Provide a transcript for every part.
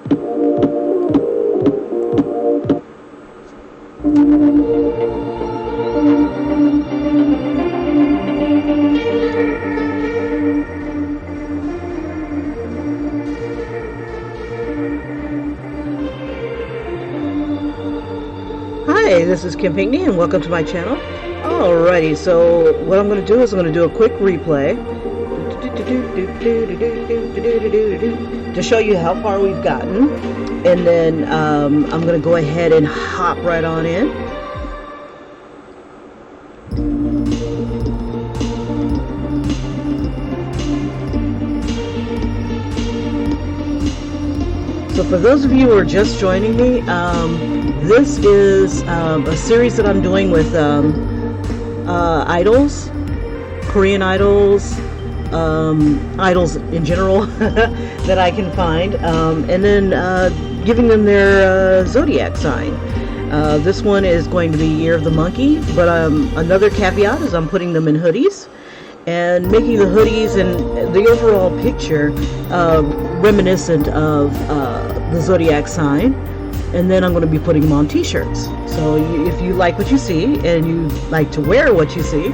Hi, this is Kim Pinkney and welcome to my channel. Alrighty, so what I'm going to do is I'm going to do a quick replay to show you how far we've gotten, and then I'm going to go ahead and hop right on in. So for those of you who are just joining me, this is a series that I'm doing with idols, Korean idols, idols in general that I can find, and then giving them their zodiac sign. This one is going to be Year of the Monkey, but another caveat is I'm putting them in hoodies and making the hoodies and the overall picture reminiscent of the zodiac sign. And then I'm going to be putting them on t-shirts. So if you like what you see and you like to wear what you see,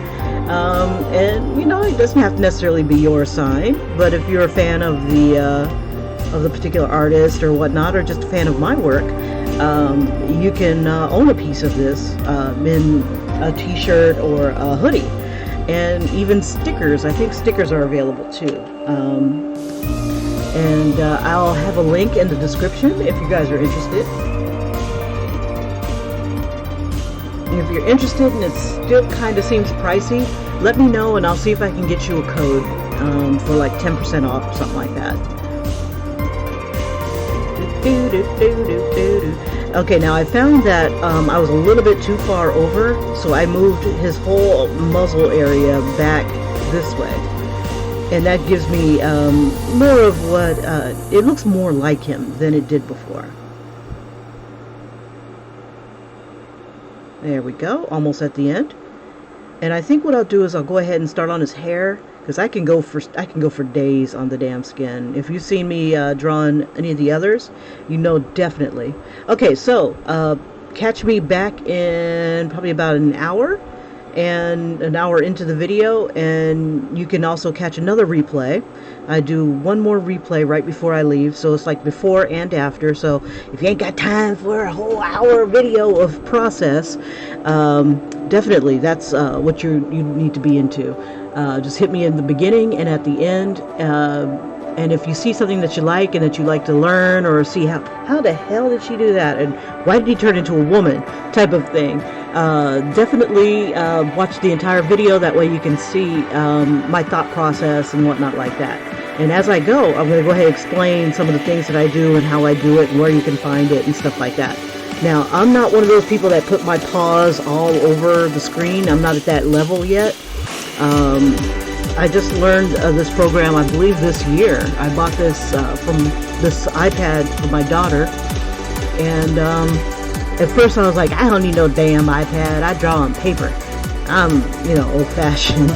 and you know, it doesn't have to necessarily be your sign, but if you're a fan of the particular artist or whatnot, or just a fan of my work, you can own a piece of this in a t-shirt or a hoodie, and even stickers. I think stickers are available too. And I'll have a link in the description if you guys are interested. If you're interested and it still kind of seems pricey, let me know and I'll see if I can get you a code for like 10% off or something like that. Okay, now I found that I was a little bit too far over, so I moved his whole muzzle area back this way. And that gives me more of what, it looks more like him than it did before. There we go, almost at the end. And I think what I'll do is I'll go ahead and start on his hair, because I can go for days on the damn skin. If you've seen me drawing any of the others, you know definitely. Okay, so catch me back in probably about an hour into the video, and you can also catch another replay. I do one more replay right before I leave, so it's like before and after. So if you ain't got time for a whole hour video of process, definitely that's what you need to be into. Just hit me in the beginning and at the end, and if you see something that you like and that you like to learn, or see how the hell did she do that, and why did he turn into a woman type of thing, definitely watch the entire video. That way you can see my thought process and whatnot like that. And as I go, I'm going to go ahead and explain some of the things that I do and how I do it and where you can find it and stuff like that. Now, I'm not one of those people that put my paws all over the screen. I'm not at that level yet. I just learned this program, I believe, this year. I bought this from this iPad for my daughter, and at first I was like, I don't need no damn iPad. I draw on paper. I'm, old-fashioned.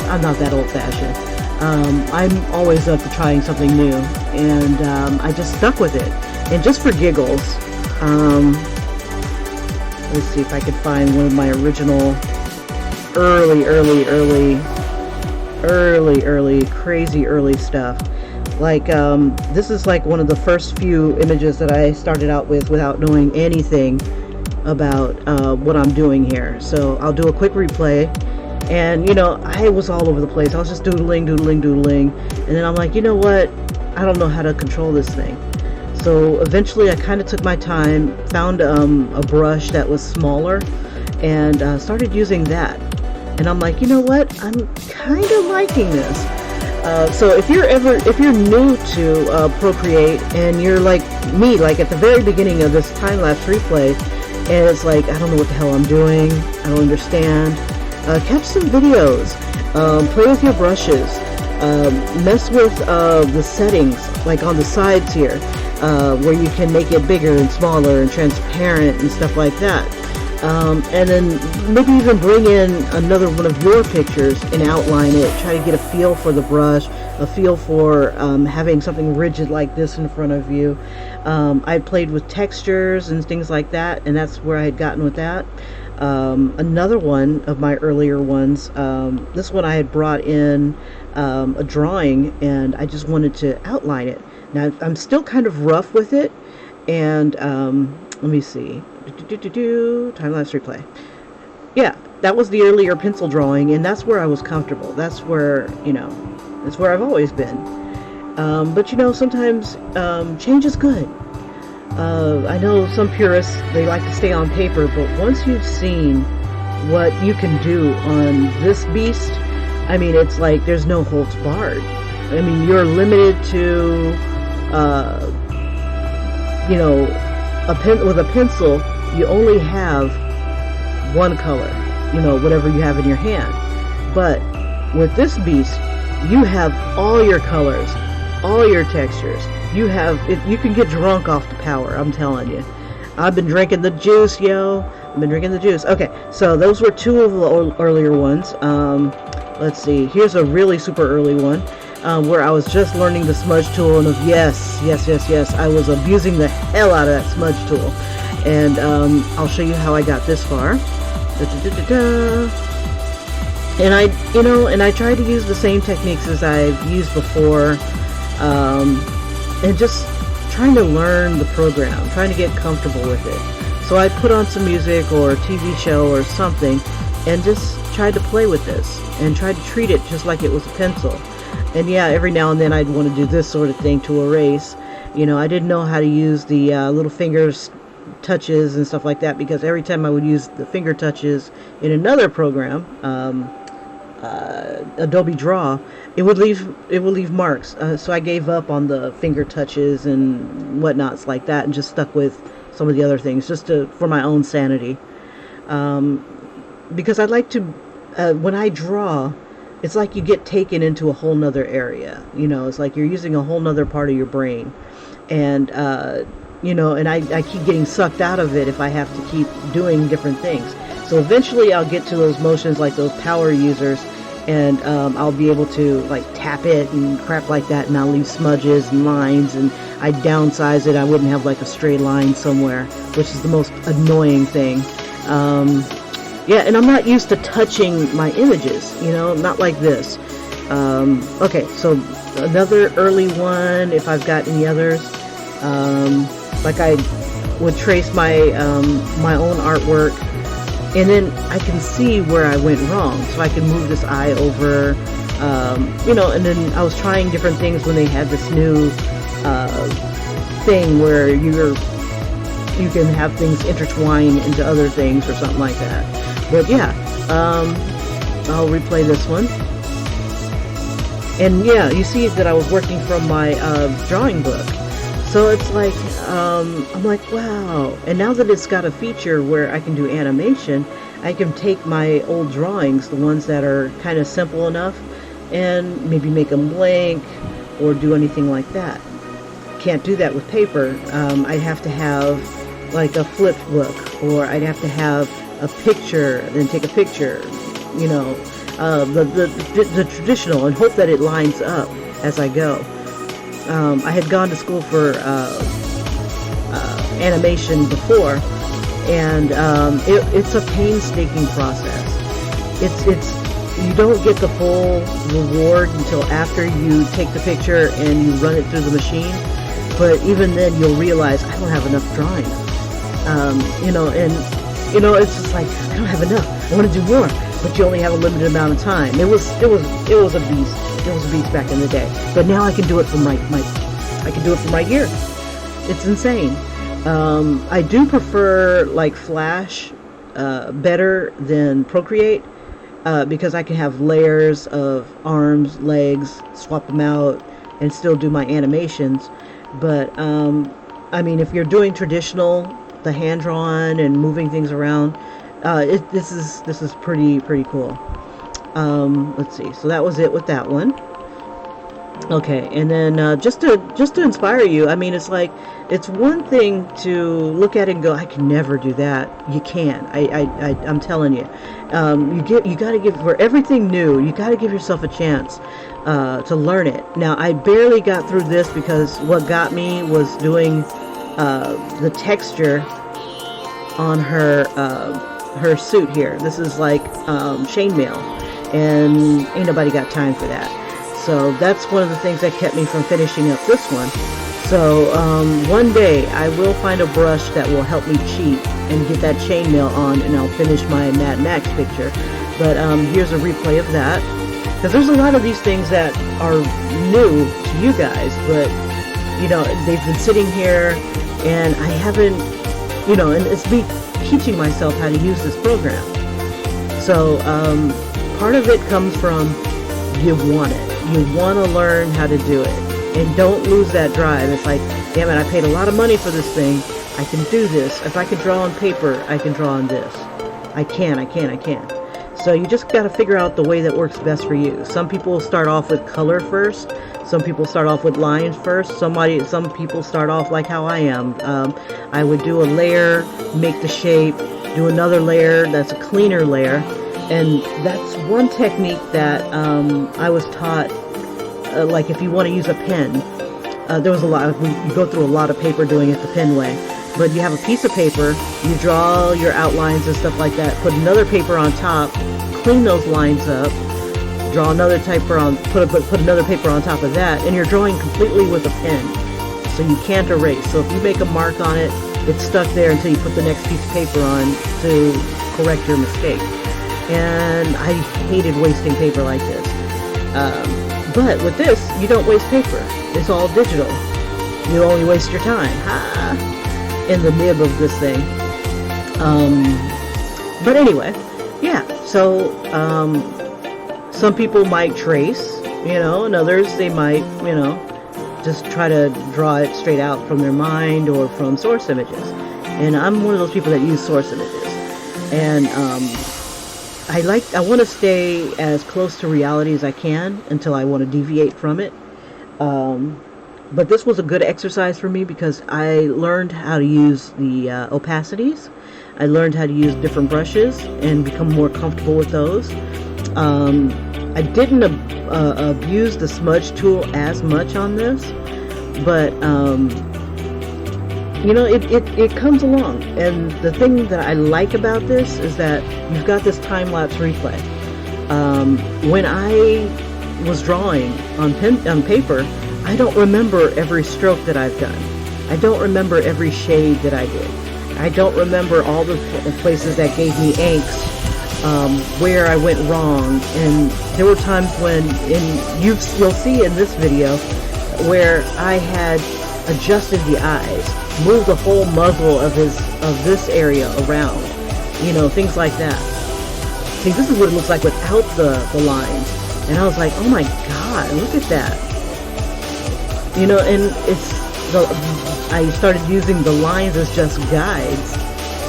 I'm not that old-fashioned. I'm always up to trying something new, and I just stuck with it. And just for giggles, let's see if I could find one of my original crazy early stuff. Like this is like one of the first few images that I started out with without knowing anything about what I'm doing here. So I'll do a quick replay, and I was all over the place. I was just doodling, and then I'm like, you know what, I don't know how to control this thing. So eventually I kind of took my time, found a brush that was smaller, and started using that. And I'm like, you know what? I'm kind of liking this. So if you're new to Procreate, and you're like me, like at the very beginning of this time-lapse replay, and it's like, I don't know what the hell I'm doing, I don't understand, catch some videos, play with your brushes, mess with the settings, like on the sides here, where you can make it bigger and smaller and transparent and stuff like that. And then maybe even bring in another one of your pictures and outline it. Try to get a feel for the brush, a feel for having something rigid like this in front of you. I played with textures and things like that, and that's where I had gotten with that. Another one of my earlier ones, this one I had brought in a drawing, and I just wanted to outline it. Now I'm still kind of rough with it, and let me see. Time-lapse replay. Yeah, that was the earlier pencil drawing, and that's where I was comfortable. That's where, that's where I've always been. But sometimes change is good. I know some purists, they like to stay on paper, but once you've seen what you can do on this beast, I mean, it's like there's no holds barred. I mean, you're limited to, with a pencil, you only have one color, whatever you have in your hand. But with this beast, you have all your colors, all your textures. You can get drunk off the power, I'm telling you. I've been drinking the juice, yo. I've been drinking the juice. Okay, so those were two of the earlier ones. Let's see. Here's a really super early one, where I was just learning the smudge tool, and yes, I was abusing the hell out of that smudge tool. And I'll show you how I got this far. And I tried to use the same techniques as I've used before, and just trying to learn the program, trying to get comfortable with it. So I put on some music or a TV show or something, and just tried to play with this and tried to treat it just like it was a pencil. And yeah, every now and then I'd want to do this sort of thing to erase. I didn't know how to use the little fingers touches and stuff like that, because every time I would use the finger touches in another program, Adobe Draw, it would leave marks. So I gave up on the finger touches and whatnots like that, and just stuck with some of the other things, just for my own sanity. Because I like to, when I draw, it's like you get taken into a whole nother area. It's like you're using a whole nother part of your brain, and and I keep getting sucked out of it if I have to keep doing different things. So eventually I'll get to those motions like those power users, and I'll be able to like tap it and crap like that, and I'll leave smudges and lines, and I downsize it. I wouldn't have like a straight line somewhere, which is the most annoying thing. Yeah, and I'm not used to touching my images, not like this. Okay, so another early one, if I've got any others, like I would trace my my own artwork, and then I can see where I went wrong, so I can move this eye over, and then I was trying different things when they had this new thing where you can have things intertwine into other things or something like that. But yeah, I'll replay this one. And yeah, you see that I was working from my drawing book. So it's like, I'm like, wow. And now that it's got a feature where I can do animation, I can take my old drawings, the ones that are kind of simple enough, and maybe make them blank or do anything like that. Can't do that with paper. I'd have to have like a flipped book, or I'd have to have a picture, then take a picture, the traditional, and hope that it lines up as I go. I had gone to school for animation before, and it's a painstaking process. It's you don't get the full reward until after you take the picture and you run it through the machine. But even then, you'll realize I don't have enough drawings. It's just like I don't have enough. I want to do more, but you only have a limited amount of time. It was a beast. It was a beast back in the day. But now I can do it for I can do it for my year. It's insane. I do prefer like Flash better than Procreate, because I can have layers of arms, legs, swap them out, and still do my animations. But I mean, if you're doing traditional, the hand drawn and moving things around, this is pretty cool. Let's see. So that was it with that one. Okay, and then just to inspire you, I mean, it's like it's one thing to look at it and go, I can never do that. You can. I'm telling you, you got to give for everything new. You got to give yourself a chance to learn it. Now, I barely got through this because what got me was doing the texture on her suit here. This is like chainmail, and ain't nobody got time for that. So that's one of the things that kept me from finishing up this one. So one day I will find a brush that will help me cheat and get that chainmail on, and I'll finish my Mad Max picture. But here's a replay of that, because there's a lot of these things that are new to you guys, but you know, they've been sitting here and I haven't, you know, and it's me teaching myself how to use this program. So part of it comes from you want it. You want to learn how to do it, and don't lose that drive. It's like, damn it, I paid a lot of money for this thing. I can do this. If I can draw on paper, I can draw on this. I can. So you just got to figure out the way that works best for you. Some people start off with color first. Some people start off with lines first. Some people start off like how I am. I would do a layer, make the shape, do another layer that's a cleaner layer. And that's one technique that I was taught, like if you want to use a pen, there was you go through a lot of paper doing it the pen way, but you have a piece of paper, you draw your outlines and stuff like that, put another paper on top, clean those lines up, draw another paper on, put another paper on top of that, and you're drawing completely with a pen, so you can't erase. So if you make a mark on it, it's stuck there until you put the next piece of paper on to correct your mistake. And I hated wasting paper like this. But with this, you don't waste paper. It's all digital. You only waste your time. In the nib of this thing. But anyway, yeah. So some people might trace, you know, and others they might, you know, just try to draw it straight out from their mind or from source images. And I'm one of those people that use source images. And I want to stay as close to reality as I can until I want to deviate from it. But this was a good exercise for me because I learned how to use the opacities. I learned how to use different brushes and become more comfortable with those. I didn't abuse the smudge tool as much on this, but you know, it comes along. And the thing that I like about this is that you've got this time-lapse replay. When I was drawing on paper, I don't remember every stroke that I've done. I don't remember every shade that I did. I don't remember all the places that gave me angst, where I went wrong. And there were times when, you'll see in this video, where I had adjusted the eyes, moved the whole muzzle of this area around, you know, things like that. See, this is what it looks like without the lines. And I was like, oh my god, look at that. You know, and I started using the lines as just guides.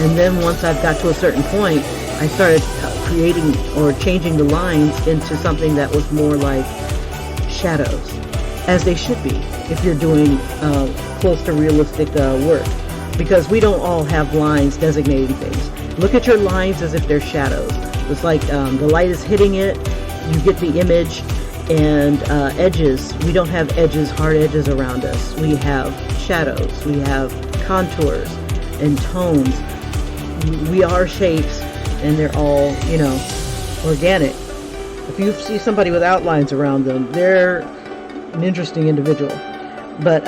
And then once I got to a certain point, I started creating or changing the lines into something that was more like shadows, as they should be if you're doing close to realistic work, because we don't all have lines designating things. Look at your lines as if they're shadows. It's like the light is hitting it, you get the image. And edges, we don't have edges, hard edges around us. We have shadows, we have contours and tones. We are shapes, and they're all, you know, organic. If you see somebody with outlines around them, they're an interesting individual. But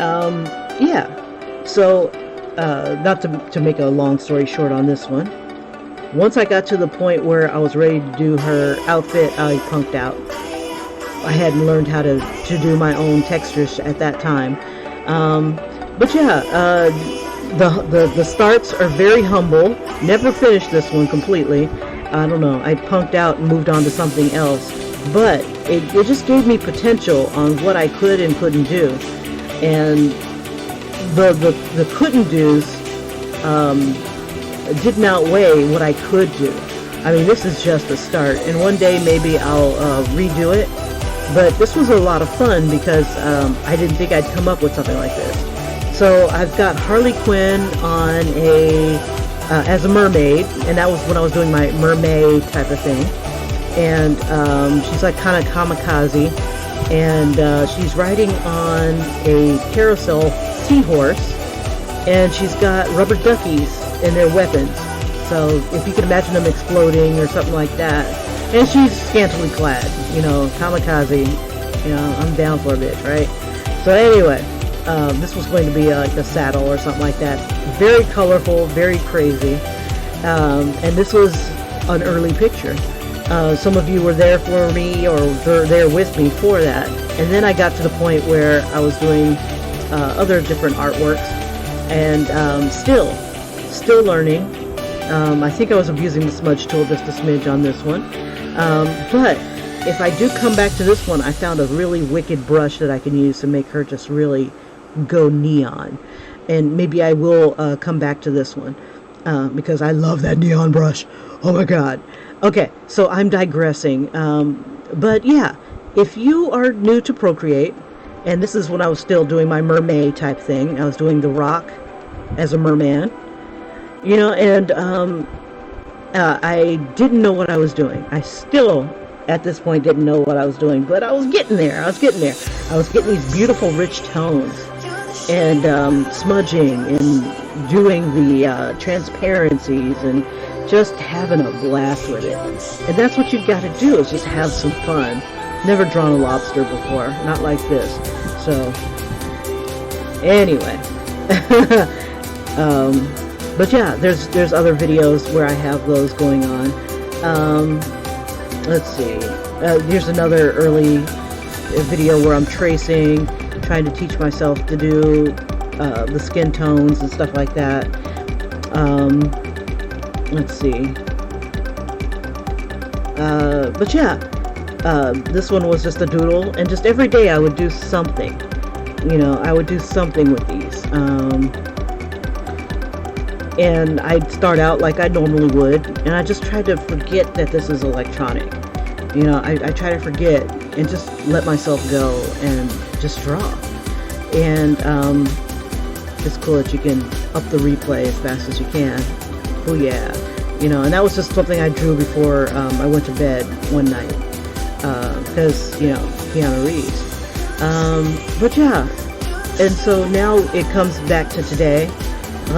yeah, so not to make a long story short on this one, once I got to the point where I was ready to do her outfit, I punked out. I hadn't learned how to do my own textures at that time. But yeah, the starts are very humble. Never finished this one completely. I don't know, I punked out and moved on to something else. But it just gave me potential on what I could and couldn't do. And the couldn't do's didn't outweigh what I could do. I mean, this is just a start. And one day maybe I'll redo it But this was a lot of fun because I didn't think I'd come up with something like this. So I've got Harley Quinn on as a mermaid, and that was when I was doing my mermaid type of thing. And she's like kind of kamikaze, and she's riding on a carousel seahorse, and she's got rubber duckies in their weapons. So if you can imagine them exploding or something like that. And she's scantily clad, kamikaze. I'm down for a bitch, right? So anyway, this was going to be like a saddle or something like that. Very colorful, very crazy. And this was an early picture. Some of you were there for me or were there with me for that. And then I got to the point where I was doing other different artworks, and still learning. I think I was abusing the smudge tool just a smidge on this one. But if I do come back to this one, I found a really wicked brush that I can use to make her just really go neon. And maybe I will come back to this one because I love that neon brush. Oh my god. Okay, so I'm digressing. But yeah, if you are new to Procreate, and this is when I was still doing my mermaid type thing, I was doing the rock as a merman, and I didn't know what I was doing. I still, at this point, didn't know what I was doing, but I was getting there. I was getting these beautiful, rich tones, and smudging, and doing the transparencies, and just having a blast with it. And that's what you've got to do, is just have some fun. Never drawn a lobster before, not like this. So, anyway. But yeah, there's other videos where I have those going on. Let's see. Here's another early video where I'm tracing, trying to teach myself to do the skin tones and stuff like that. Let's see. But yeah, this one was just a doodle, and just every day I would do something. I would do something with these. And I'd start out like I normally would, and I just tried to forget that this is electronic. I try to forget and just let myself go and just draw. And it's cool that you can up the replay as fast as you can. Oh yeah. And that was just something I drew before I went to bed one night. Because, Keanu Reeves. But yeah. And so now it comes back to today.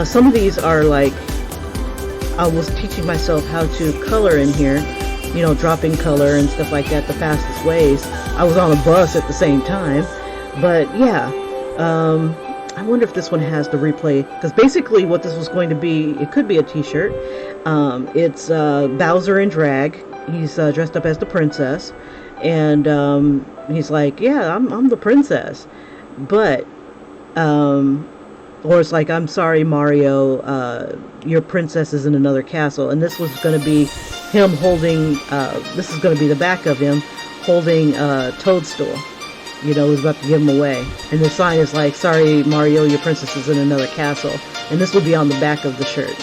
Some of these are like, I was teaching myself how to color in here, dropping color and stuff like that the fastest ways. I was on a bus at the same time, but yeah, I wonder if this one has the replay, because basically what this was going to be, it could be a t-shirt. It's Bowser in drag. He's dressed up as the princess, and he's like, yeah, I'm the princess, but or it's like, I'm sorry, Mario, your princess is in another castle. And this was going to be him holding, this is going to be the back of him holding Toadstool. Was about to give him away. And the sign is like, sorry, Mario, your princess is in another castle. And this will be on the back of the shirt.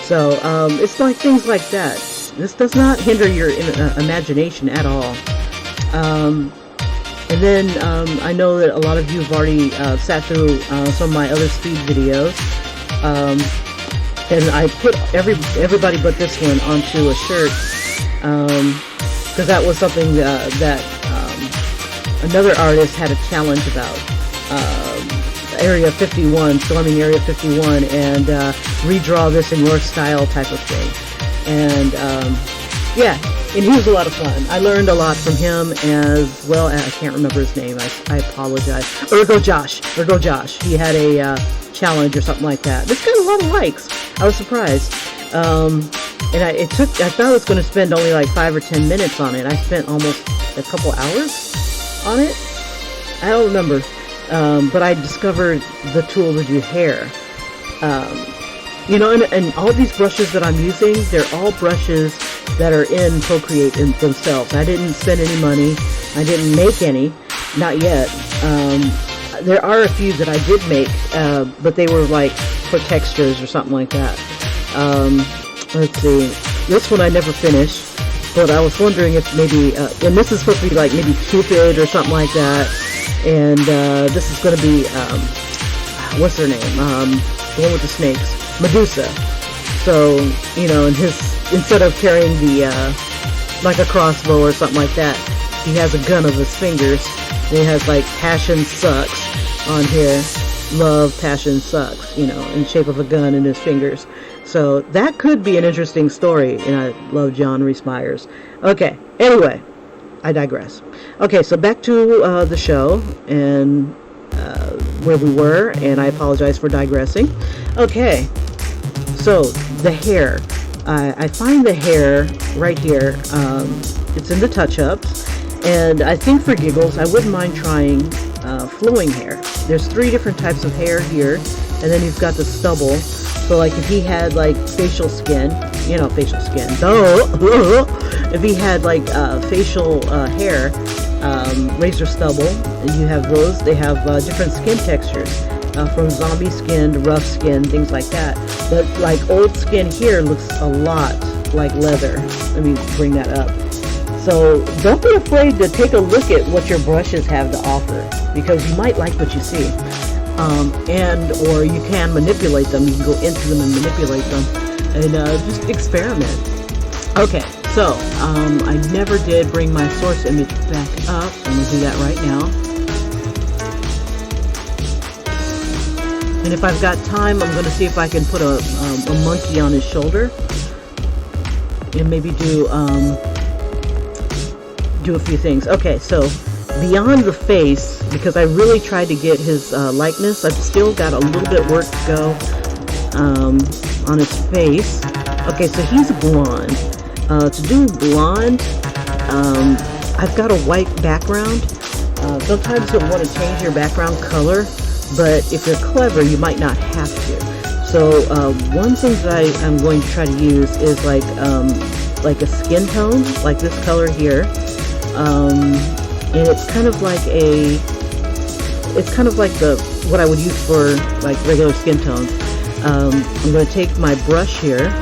So it's like things like that. This does not hinder your imagination at all. And then I know that a lot of you have already sat through some of my other speed videos, and I put everybody but this one onto a shirt, because that was something that another artist had a challenge about, Area 51, storming Area 51, and redraw this in your style type of thing. And yeah, and he was a lot of fun. I learned a lot from him, as well as, I can't remember his name, I apologize. Ergo Josh. He had a challenge or something like that. This got a lot of likes. I was surprised. And I thought I was going to spend only like 5 or 10 minutes on it. I spent almost a couple hours on it. I don't remember. But I discovered the tool to do hair. And all these brushes that I'm using, they're all brushes that are in Procreate in themselves. I didn't spend any money. I didn't make any. Not yet. There are a few that I did make, but they were like for textures or something like that. Let's see. This one I never finished. But I was wondering if maybe, and this is supposed to be like maybe Cupid or something like that. And this is going to be, what's her name? The one with the snakes, Medusa. So, you know, and instead of carrying the, like a crossbow or something like that, he has a gun of his fingers. And he has like passion sucks on here. Love, passion sucks, you know, in the shape of a gun in his fingers. So that could be an interesting story, and I love John Rhys Meyers. Okay, anyway, I digress. Okay, so back to the show and where we were, and I apologize for digressing. Okay, so the hair. I find the hair right here. It's in the touch-ups, and I think for giggles, I wouldn't mind trying flowing hair. There's 3 different types of hair here, and then you've got the stubble. So like if he had like facial skin, you know, facial skin. If he had like facial hair, razor stubble, and you have those. They have different skin textures, from zombie skin to rough skin, things like that. But like old skin here looks a lot like leather. Let me bring that up. So don't be afraid to take a look at what your brushes have to offer, because you might like what you see. Or you can manipulate them. You can go into them and manipulate them, and just experiment. Okay, so I never did bring my source image back up. I'm going to do that right now. And if I've got time, I'm going to see if I can put a monkey on his shoulder and maybe do a few things. Okay, so beyond the face, because I really tried to get his likeness, I've still got a little bit work to go on his face. Okay, so he's blonde. To do blonde, I've got a white background. Sometimes you'll want to change your background color, but if you're clever, you might not have to. So one thing that I'm going to try to use is like a skin tone, like this color here. And it's kind of like what I would use for like regular skin tones. I'm going to take my brush here,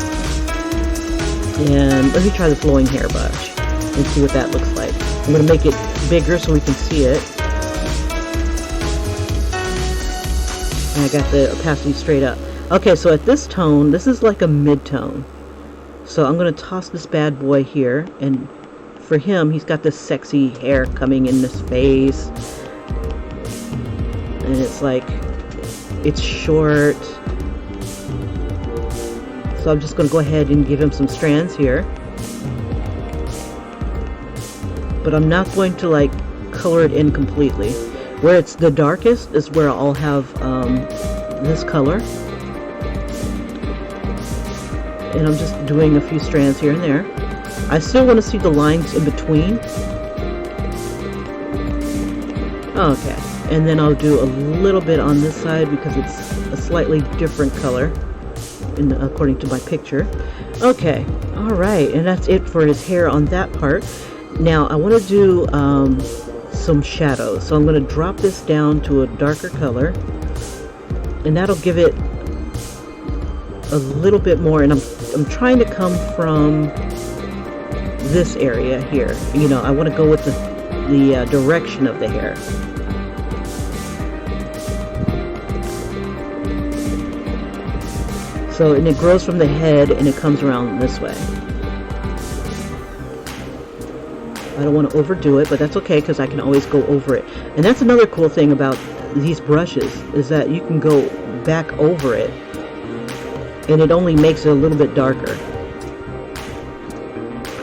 and let me try the flowing hair brush and see what that looks like. I'm going to make it bigger so we can see it. And I got the opacity straight up. Okay, so at this tone, this is like a mid-tone. So I'm going to toss this bad boy here, and for him, he's got this sexy hair coming in his face, and it's like, it's short. So I'm just going to go ahead and give him some strands here, but I'm not going to like color it in completely. Where it's the darkest is where I'll have this color, and I'm just doing a few strands here and there. I still want to see the lines in between. Okay, and then I'll do a little bit on this side because it's a slightly different color according to my picture. Okay, alright, and that's it for his hair on that part. Now I want to do some shadows, so I'm going to drop this down to a darker color, and that'll give it a little bit more. And I'm trying to come from this area here. You know, I want to go with the direction of the hair. So, and it grows from the head and it comes around this way. I don't want to overdo it, but that's okay because I can always go over it. And that's another cool thing about these brushes, is that you can go back over it and it only makes it a little bit darker.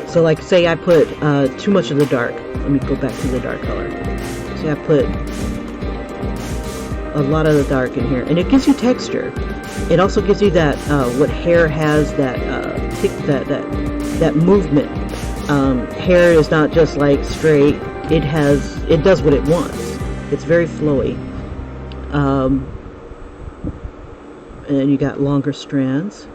So like say I put too much of the dark. Let me go back to the dark color. See, I put a lot of the dark in here, and it gives you texture. It also gives you that what hair has, that that movement. Hair is not just like straight. It does what it wants. It's very flowy. And then you got longer strands.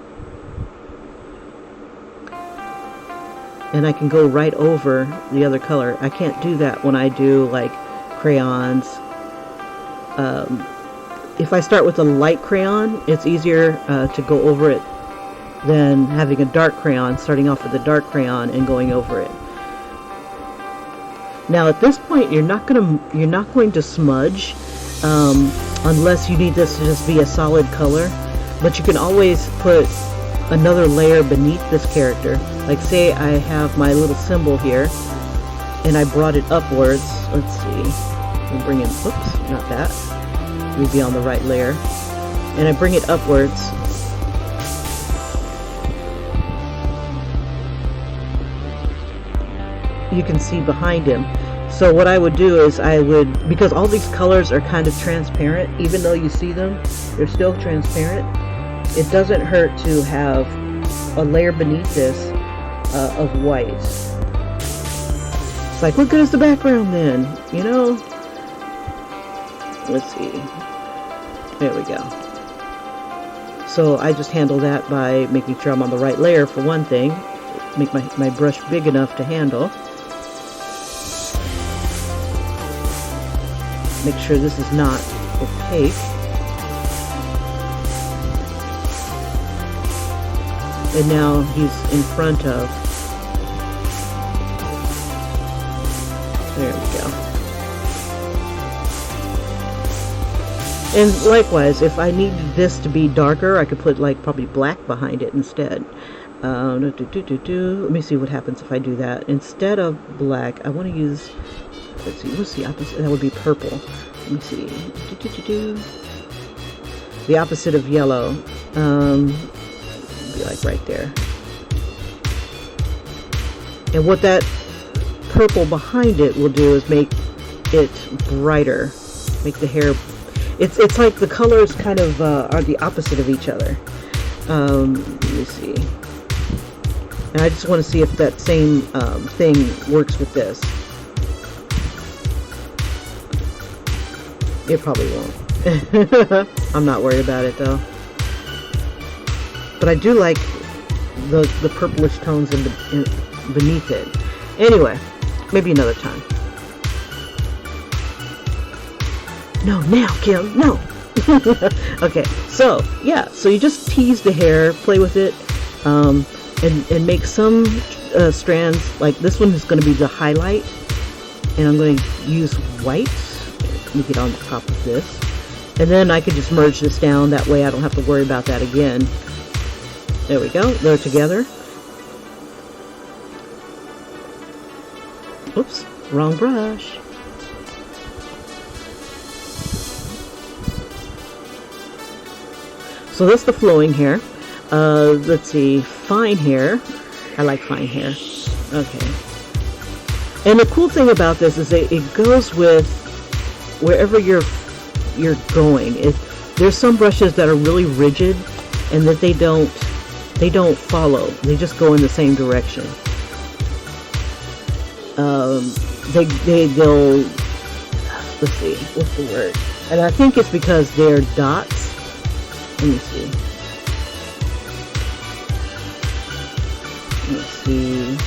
And I can go right over the other color. I can't do that when I do like crayons. If I start with a light crayon, it's easier to go over it than having a dark crayon, starting off with a dark crayon and going over it. Now at this point, you're not going to smudge unless you need this to just be a solid color. But you can always put another layer beneath this character. Like say I have my little symbol here, and I brought it upwards. Let's see. We'll bring it. Oops, not that. We'll be on the right layer, and I bring it upwards. You can see behind him. So what I would do is because all these colors are kind of transparent, even though you see them, they're still transparent. It doesn't hurt to have a layer beneath this of white. It's like, what good is the background then? You know? Let's see. There we go. So I just handle that by making sure I'm on the right layer for one thing. Make my brush big enough to handle. Make sure this is not opaque. And now he's in front of. There we go. And likewise, if I needed this to be darker, I could put like probably black behind it instead. Let me see what happens if I do that. Instead of black, I want to use. Let's see, what's the opposite? That would be purple. Let me see. The opposite of yellow. Be like right there. And what that purple behind it will do is make it brighter. Make the hair. It's like the colors kind of are the opposite of each other. Let me see. And I just want to see if that same thing works with this. It probably won't. I'm not worried about it though. But I do like the purplish tones in beneath it. Anyway, maybe another time. No, now, Kim, no. Okay, so yeah, so you just tease the hair, play with it, and make some strands. Like this one is going to be the highlight, and I'm going to use white. Let me get on the top of this, and then I can just merge this down. That way I don't have to worry about that again. There we go, they're together. Oops, wrong brush. So that's the flowing hair. Let's see, fine hair. I like fine hair. Okay. And the cool thing about this is that it goes with wherever you're going. There's some brushes that are really rigid and that they don't follow. They just go in the same direction. They'll let's see, what's the word? And I think it's because they're dots. Let me see. Let's see.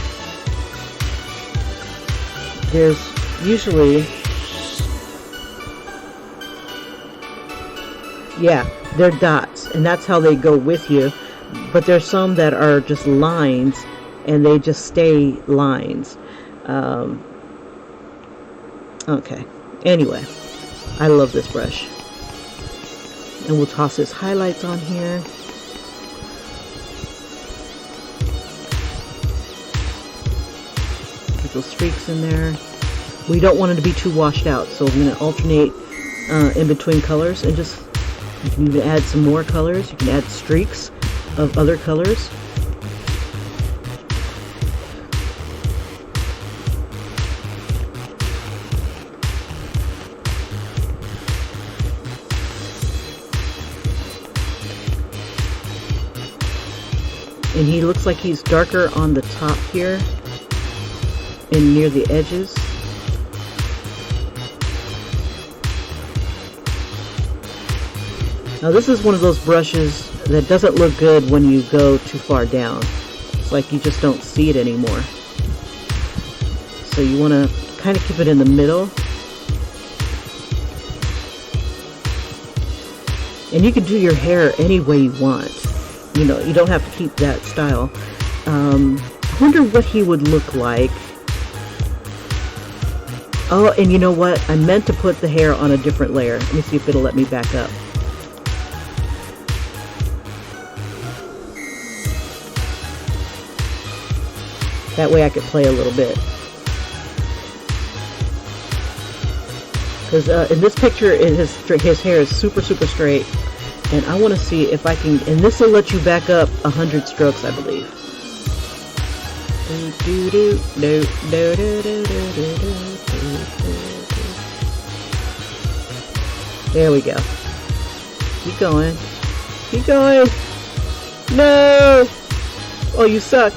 There's usually, yeah, they're dots, and that's how they go with you. But there's some that are just lines, and they just stay lines. Okay. Anyway, I love this brush. And we'll toss his highlights on here. Put those streaks in there. We don't want it to be too washed out, so we're going to alternate in between colors, and just, you can even add some more colors. You can add streaks of other colors. And he looks like he's darker on the top here and near the edges. Now this is one of those brushes that doesn't look good when you go too far down. It's like you just don't see it anymore. So you want to kind of keep it in the middle. And you can do your hair any way you want. you know, you don't have to keep that style. I wonder what he would look like. Oh, and you know what? I meant to put the hair on a different layer. Let me see if it'll let me back up. That way I could play a little bit. Because in this picture, his hair is super straight. And I want to see if I can, and this will let you back up 100 strokes, I believe. There we go. Keep going. Keep going. No! Oh, you suck.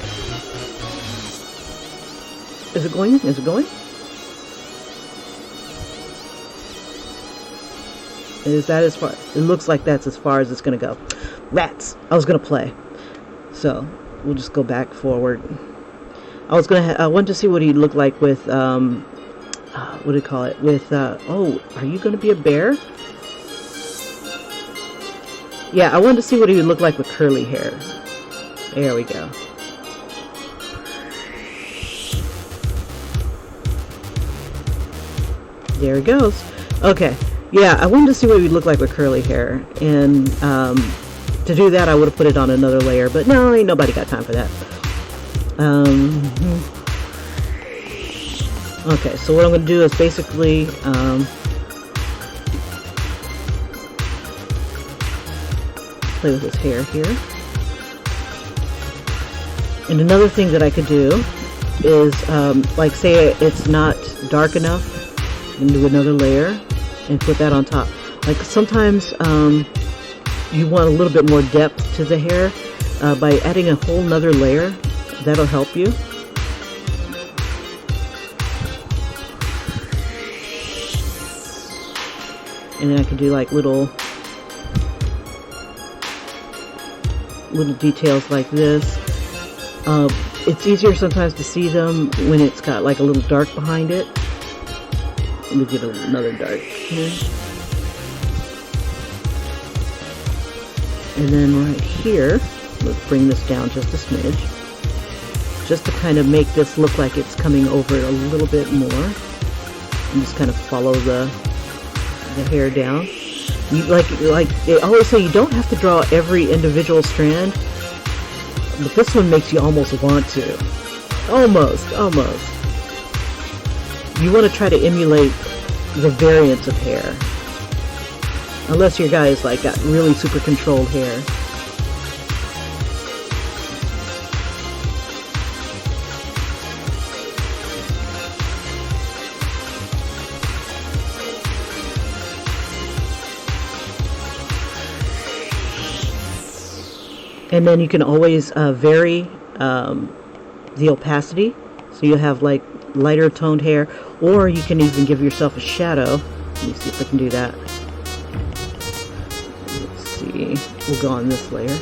Is it going? Is it going? Is that as far? It looks like that's as far as it's going to go. Rats! I was going to play. So, we'll just go back forward. I wanted to see what he'd look like with, what do you call it? With, oh, are you going to be a bear? Yeah, I wanted to see what he would look like with curly hair. There we go. There it goes. Okay. Yeah, I wanted to see what he would look like with curly hair. And to do that, I would have put it on another layer. But no, ain't nobody got time for that. Okay, so what I'm going to do is basically play with his hair here. And another thing that I could do is, like, say it's not dark enough, and do another layer and put that on top. Like sometimes you want a little bit more depth to the hair. By adding a whole nother layer, that'll help you. And then I can do like little details like this. It's easier sometimes to see them when it's got like a little dark behind it. Let me get another dark here. And then right here, let's bring this down just a smidge. Just to kind of make this look like it's coming over a little bit more. And just kind of follow the hair down. You like they always say, you don't have to draw every individual strand, but this one makes you almost want to. Almost. You want to try to emulate the variance of hair. Unless your guy is like got really super controlled hair. And then you can always vary the opacity, so you have like lighter toned hair, or you can even give yourself a shadow. Let me see if I can do that. Let's see, we'll go on this layer.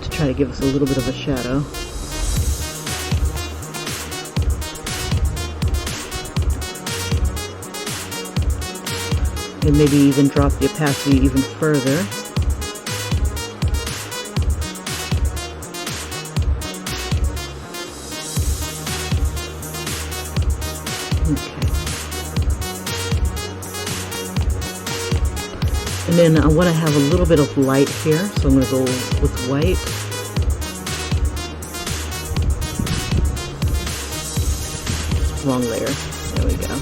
To try to give us a little bit of a shadow. And maybe even drop the opacity even further. Okay. And then I want to have a little bit of light here, so I'm going to go with white. Wrong layer. There we go.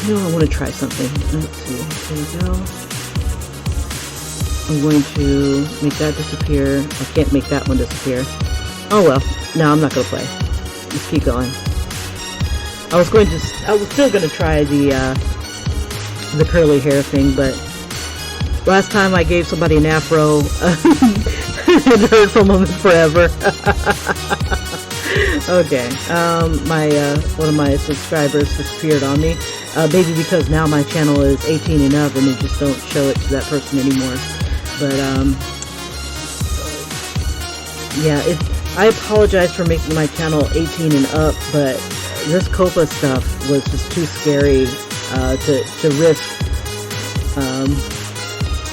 No, I want to try something. Let's see. There we go. I'm going to make that disappear. I can't make that one disappear. Oh well. No, I'm not going to play. Just keep going. I was still going to try the curly hair thing, but last time I gave somebody an afro, and heard from them forever. Okay. One of my subscribers disappeared on me. Maybe because now my channel is 18 and up and they just don't show it to that person anymore. But, yeah, I apologize for making my channel 18 and up, but this Kpop stuff was just too scary to risk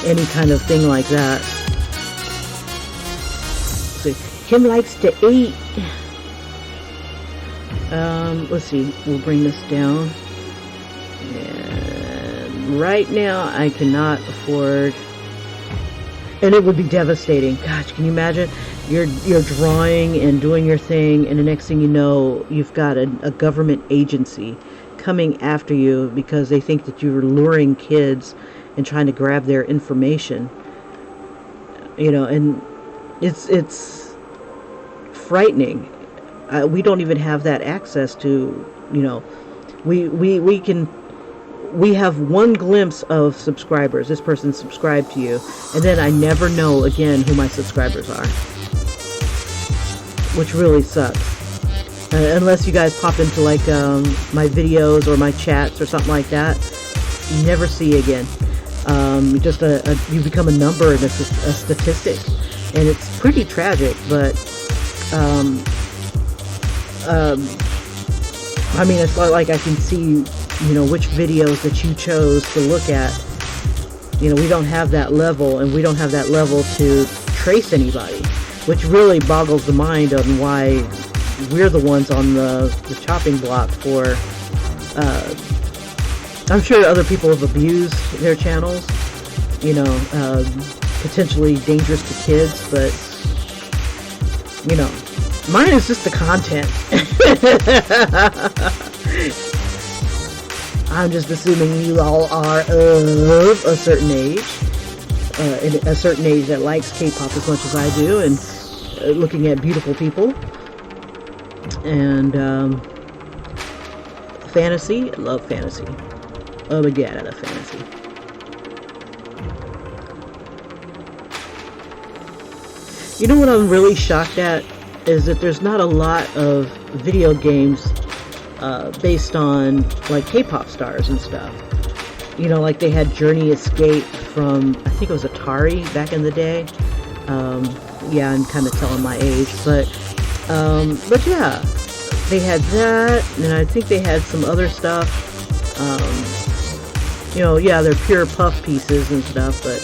any kind of thing like that. So, Kim likes to eat. Let's see, we'll bring this down. And right now, I cannot afford, and it would be devastating. Gosh, can you imagine? You're drawing and doing your thing, and the next thing you know, you've got a government agency coming after you because they think that you're luring kids and trying to grab their information. You know, and it's frightening. We don't even have that access to, you know, we have one glimpse of subscribers. This person subscribed to you, and then I never know again who my subscribers are, which really sucks. Unless you guys pop into like my videos or my chats or something like that, you never see again. Just you become a number and a statistic, and it's pretty tragic. But I mean, it's not like I can see, you know, which videos that you chose to look at. You know, we don't have that level, and we don't have that level to trace anybody, which really boggles the mind on why we're the ones on the chopping block for. I'm sure other people have abused their channels, you know, potentially dangerous to kids, but, you know, mine is just the content. I'm just assuming you all are of a certain age, a certain age that likes K-pop as much as I do, and looking at beautiful people, and fantasy. I love fantasy. Oh my god, I love fantasy. You know what I'm really shocked at is that there's not a lot of video games based on like K-pop stars and stuff. You know, like they had Journey Escape from, I think it was Atari back in the day. Yeah, I'm kind of telling my age, but yeah, they had that, and I think they had some other stuff. You know, yeah, they're pure puff pieces and stuff, but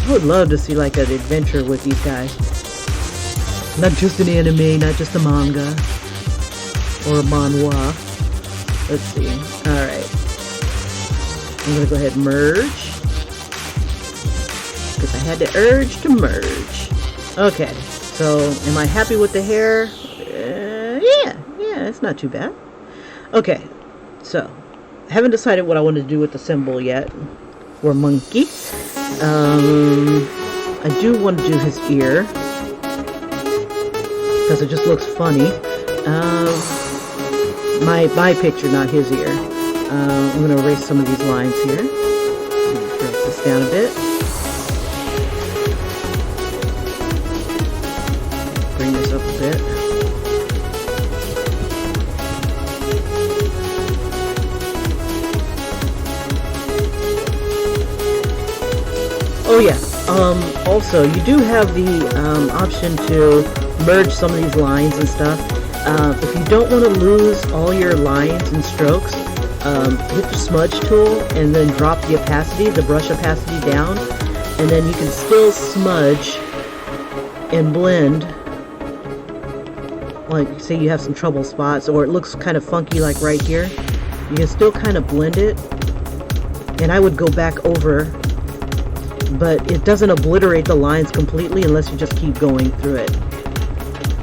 I would love to see like an adventure with these guys. Not just an anime, not just a manga or a manhwa. Let's see. Alright. I'm going to go ahead and merge, because I had the urge to merge. Okay, so am I happy with the hair? Yeah, it's not too bad. Okay, so I haven't decided what I want to do with the symbol yet for monkey. I do want to do his ear because it just looks funny. My picture, not his ear. I'm going to erase some of these lines here. Break this down a bit. Bring this up a bit. Oh yeah, also you do have the option to merge some of these lines and stuff. If you don't want to lose all your lines and strokes, hit the smudge tool and then drop the opacity, the brush opacity down, and then you can still smudge and blend. Like, say you have some trouble spots or it looks kind of funky like right here, you can still kind of blend it, and I would go back over, but it doesn't obliterate the lines completely unless you just keep going through it.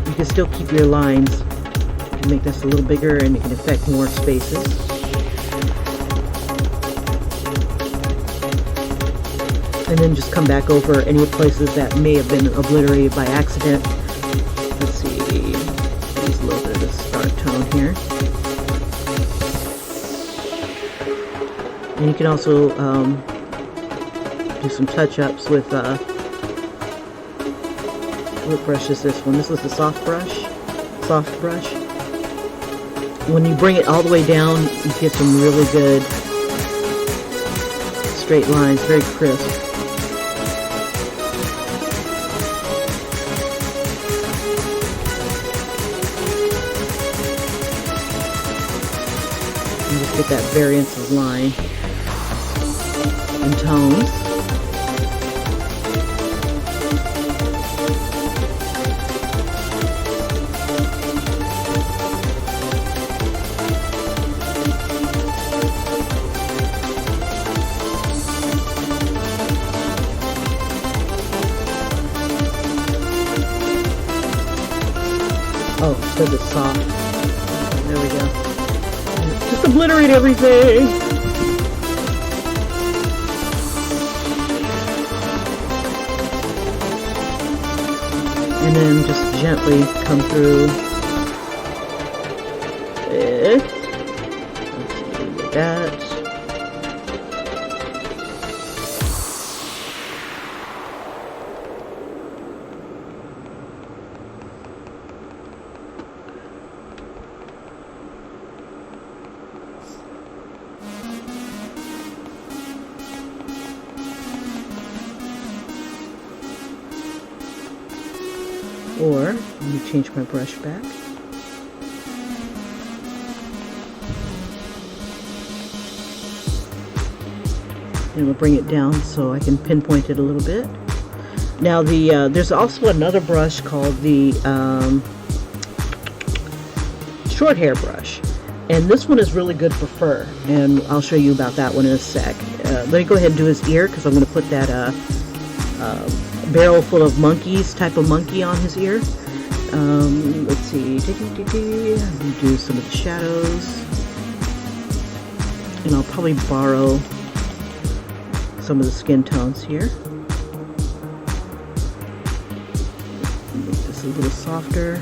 You can still keep your lines. You can make this a little bigger and you can affect more spaces. And then just come back over any places that may have been obliterated by accident. Let's see, use a little bit of the start tone here. And you can also do some touch-ups with, what brush is this one? This is the soft brush. When you bring it all the way down, you get some really good straight lines, very crisp. get that variance of line and tones. Oh, it says it's soft. There we go. Just obliterate everything! And then just gently come through it. Let's see, get that. Or, let me change my brush back. And we'll bring it down so I can pinpoint it a little bit. Now there's also another brush called the short hair brush. And this one is really good for fur. And I'll show you about that one in a sec. Let me go ahead and do his ear because I'm going to put that barrel full of monkeys, type of monkey on his ear. Let's see. Do some of the shadows. And I'll probably borrow some of the skin tones here. Make this a little softer.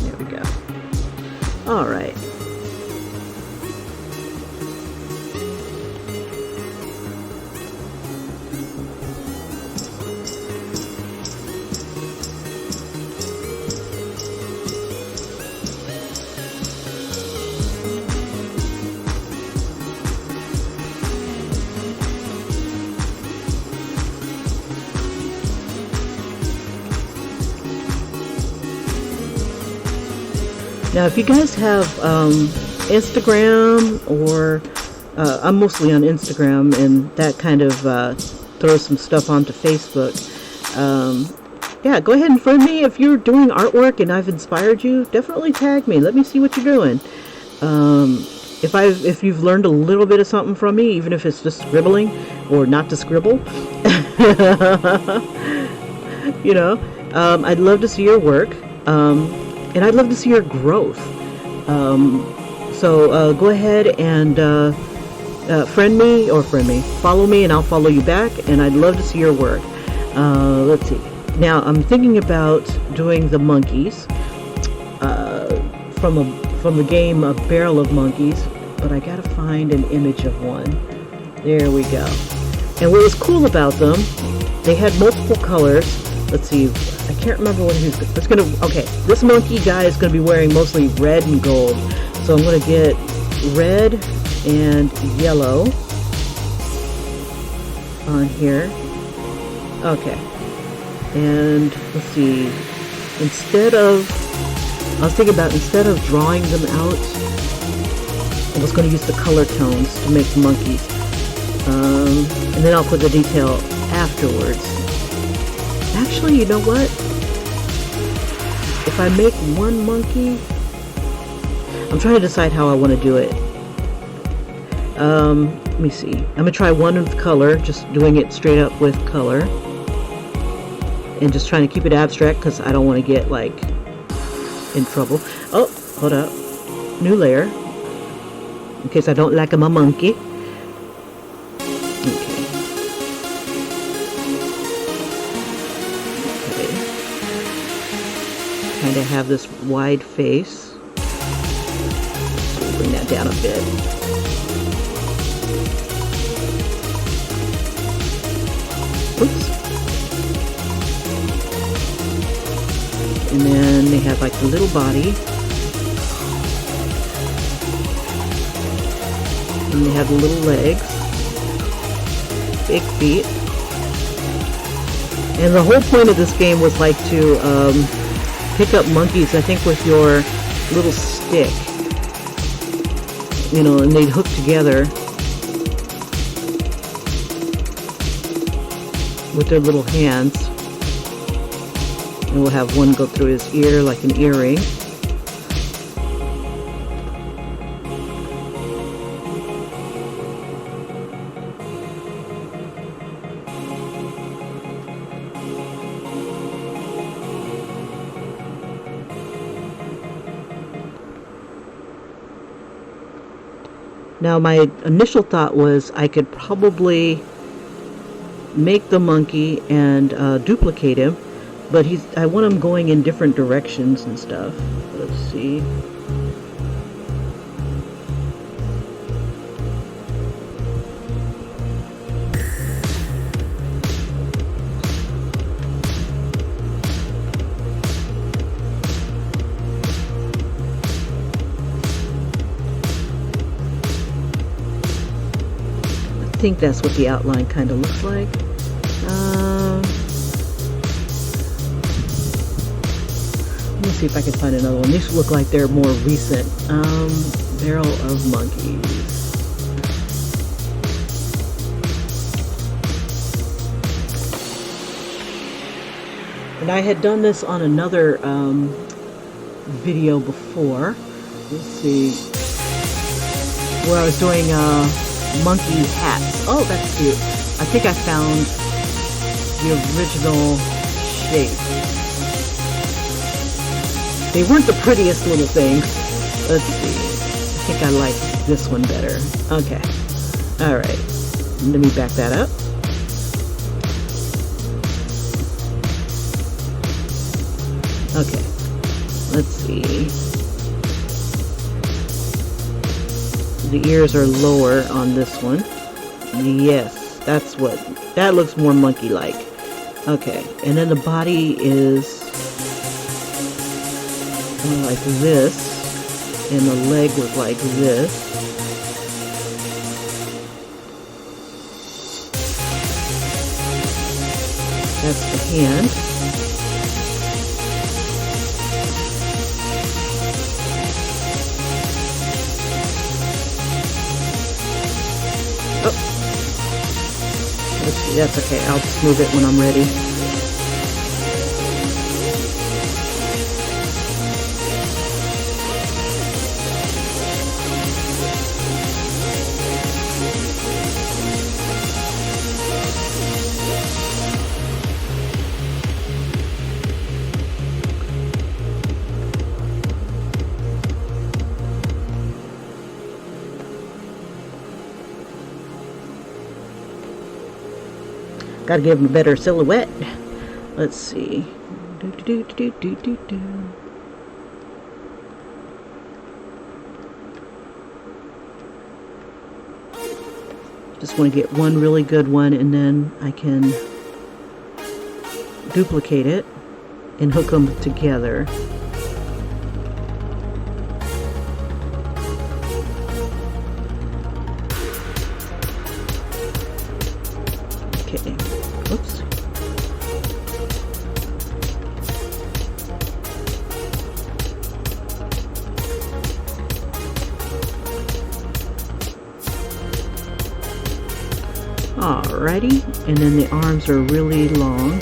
There we go. All right. Now, if you guys have Instagram, or I'm mostly on Instagram, and that kind of throws some stuff onto Facebook, yeah, go ahead and friend me. If you're doing artwork and I've inspired you, definitely tag me. Let me see what you're doing. If you've learned a little bit of something from me, even if it's just scribbling or not to scribble, you know, I'd love to see your work. And I'd love to see your growth. So go ahead and friend me, follow me, and I'll follow you back. And I'd love to see your work. Let's see. Now I'm thinking about doing the monkeys from the game A Barrel of Monkeys, but I gotta find an image of one. There we go. And what was cool about them, they had multiple colors. Let's see. I can't remember what he's. It's gonna. Okay, this monkey guy is gonna be wearing mostly red and gold. So I'm gonna get red and yellow on here. Okay, and let's see. Instead of drawing them out, I was gonna use the color tones to make the monkeys, and then I'll put the detail afterwards. Actually, you know what? If I make one monkey, I'm trying to decide how I want to do it. Let me see. I'm gonna try one with color, just doing it straight up with color, and just trying to keep it abstract because I don't want to get like in trouble. Oh, hold up. New layer, in case I don't like my monkey. Kind of have this wide face. So we'll bring that down a bit. Oops. And then they have like a little body. And they have the little legs. Big feet. And the whole point of this game was like to pick up monkeys, I think, with your little stick, you know, and they'd hook together with their little hands. And we'll have one go through his ear like an earring. Now my initial thought was I could probably make the monkey and duplicate him, but I want him going in different directions and stuff. Let's see. I think that's what the outline kind of looks like. Let me see if I can find another one. These look like they're more recent. Barrel of monkeys. And I had done this on another video before. Let's see. Where I was doing monkey hats. Oh, that's cute. I think I found the original shape. They weren't the prettiest little things. Let's see. I think I like this one better. Okay. Alright. Let me back that up. Okay. Let's see. The ears are lower on this one. Yes, that looks more monkey-like. Okay, and then the body is like this, and the leg was like this. That's the hand. That's okay, I'll just move it when I'm ready. Gotta give him a better silhouette. Let's see. Just want to get one really good one, and then I can duplicate it and hook them together. Okay. Oops. Alrighty, and then the arms are really long.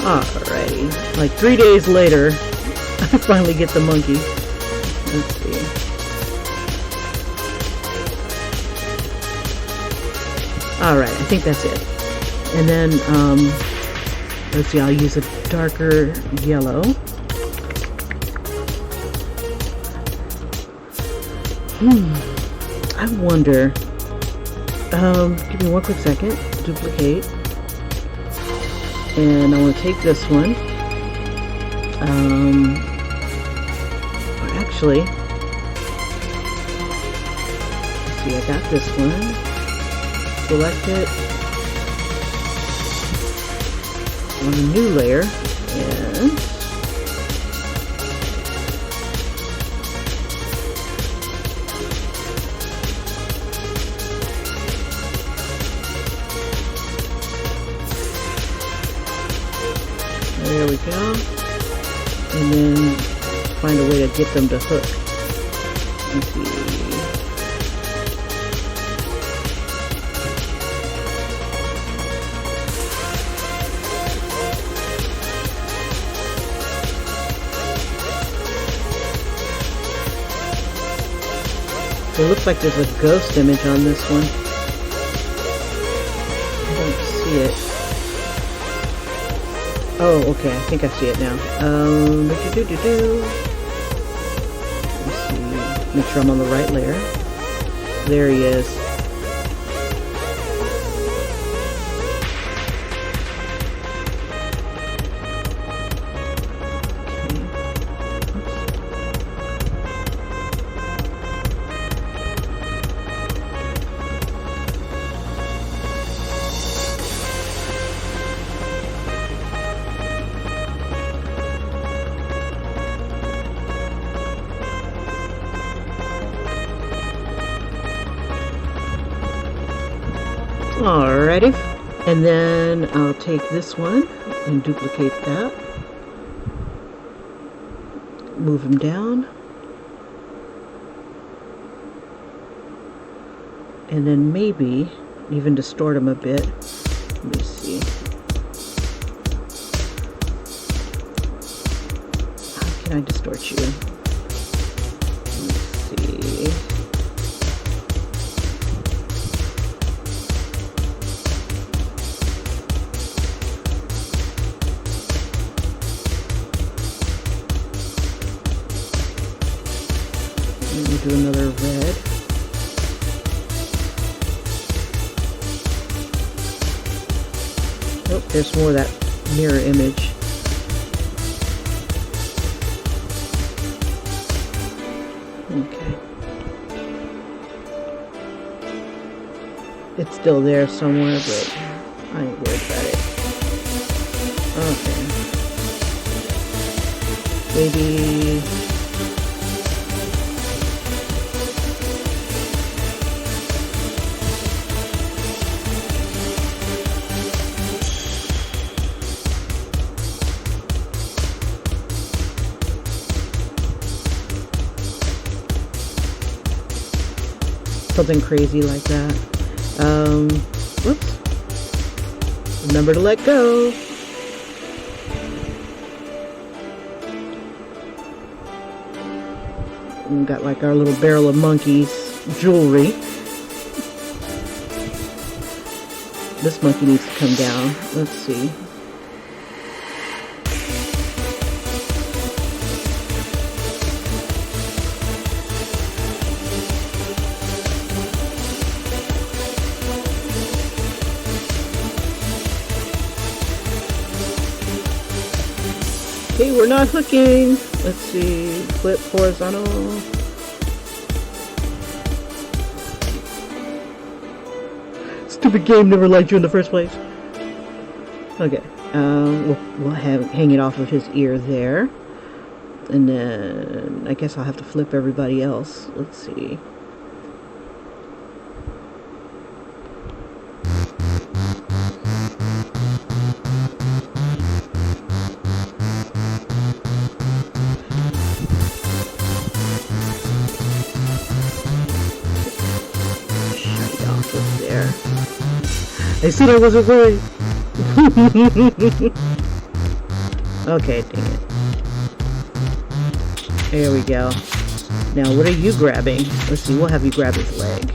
Alrighty, like 3 days later, I finally get the monkey. Let's see. Alright, I think that's it. And then, let's see, I'll use a darker yellow. I wonder, give me one quick second, duplicate. And I want to take this one Or actually, let's see, I got this one. Select it on a new layer, and there we go. And then find a way to get them to hook. Let's see. So it looks like there's a ghost image on this one. I don't see it. Oh, okay, I think I see it now. Let's see. Make sure I'm on the right layer. There he is. Alrighty, and then I'll take this one and duplicate that, move him down, and then maybe even distort him a bit. Let me see. How can I distort you? Let's see. Do another red. Nope, there's more of that mirror image. Okay. It's still there somewhere, but I ain't worried about it. Okay. Maybe something crazy like that. Whoops. Remember to let go. We got like our little barrel of monkeys jewelry. This monkey needs to come down. Let's see. Okay, we're not hooking. Let's see. Flip horizontal. Stupid game never liked you in the first place. Okay. We'll hang it off of his ear there. And then I guess I'll have to flip everybody else. Let's see. I said I wasn't right. Okay, dang it. There we go. Now, what are you grabbing? Let's see, we'll have you grab his leg.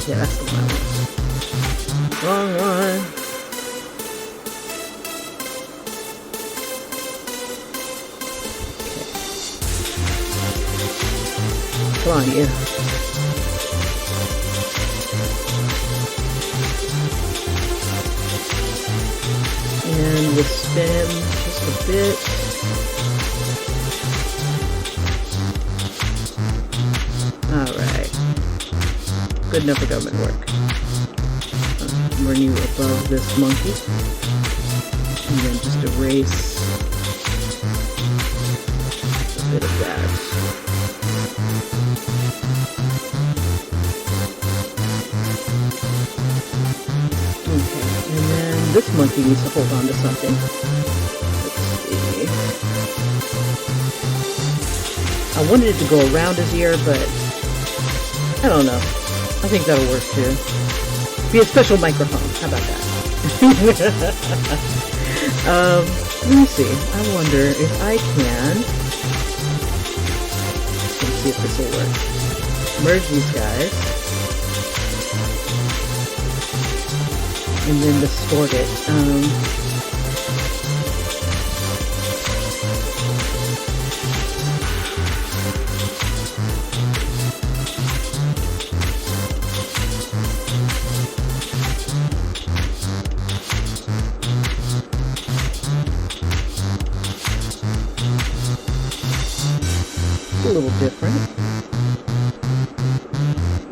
Yeah, that's the one. Wrong one. Come on, you. And we'll spin just a bit. Alright. Good enough for government work. Bring you above this monkey. And then just erase a bit of that. Okay, and then this monkey needs to hold on to something. Let's see. I wanted it to go around his ear, but I don't know. I think that'll work too. Be a special microphone. How about that? Let me see. I wonder if I can. Let's see if this will work. Merge these guys. And then distort it. A little different.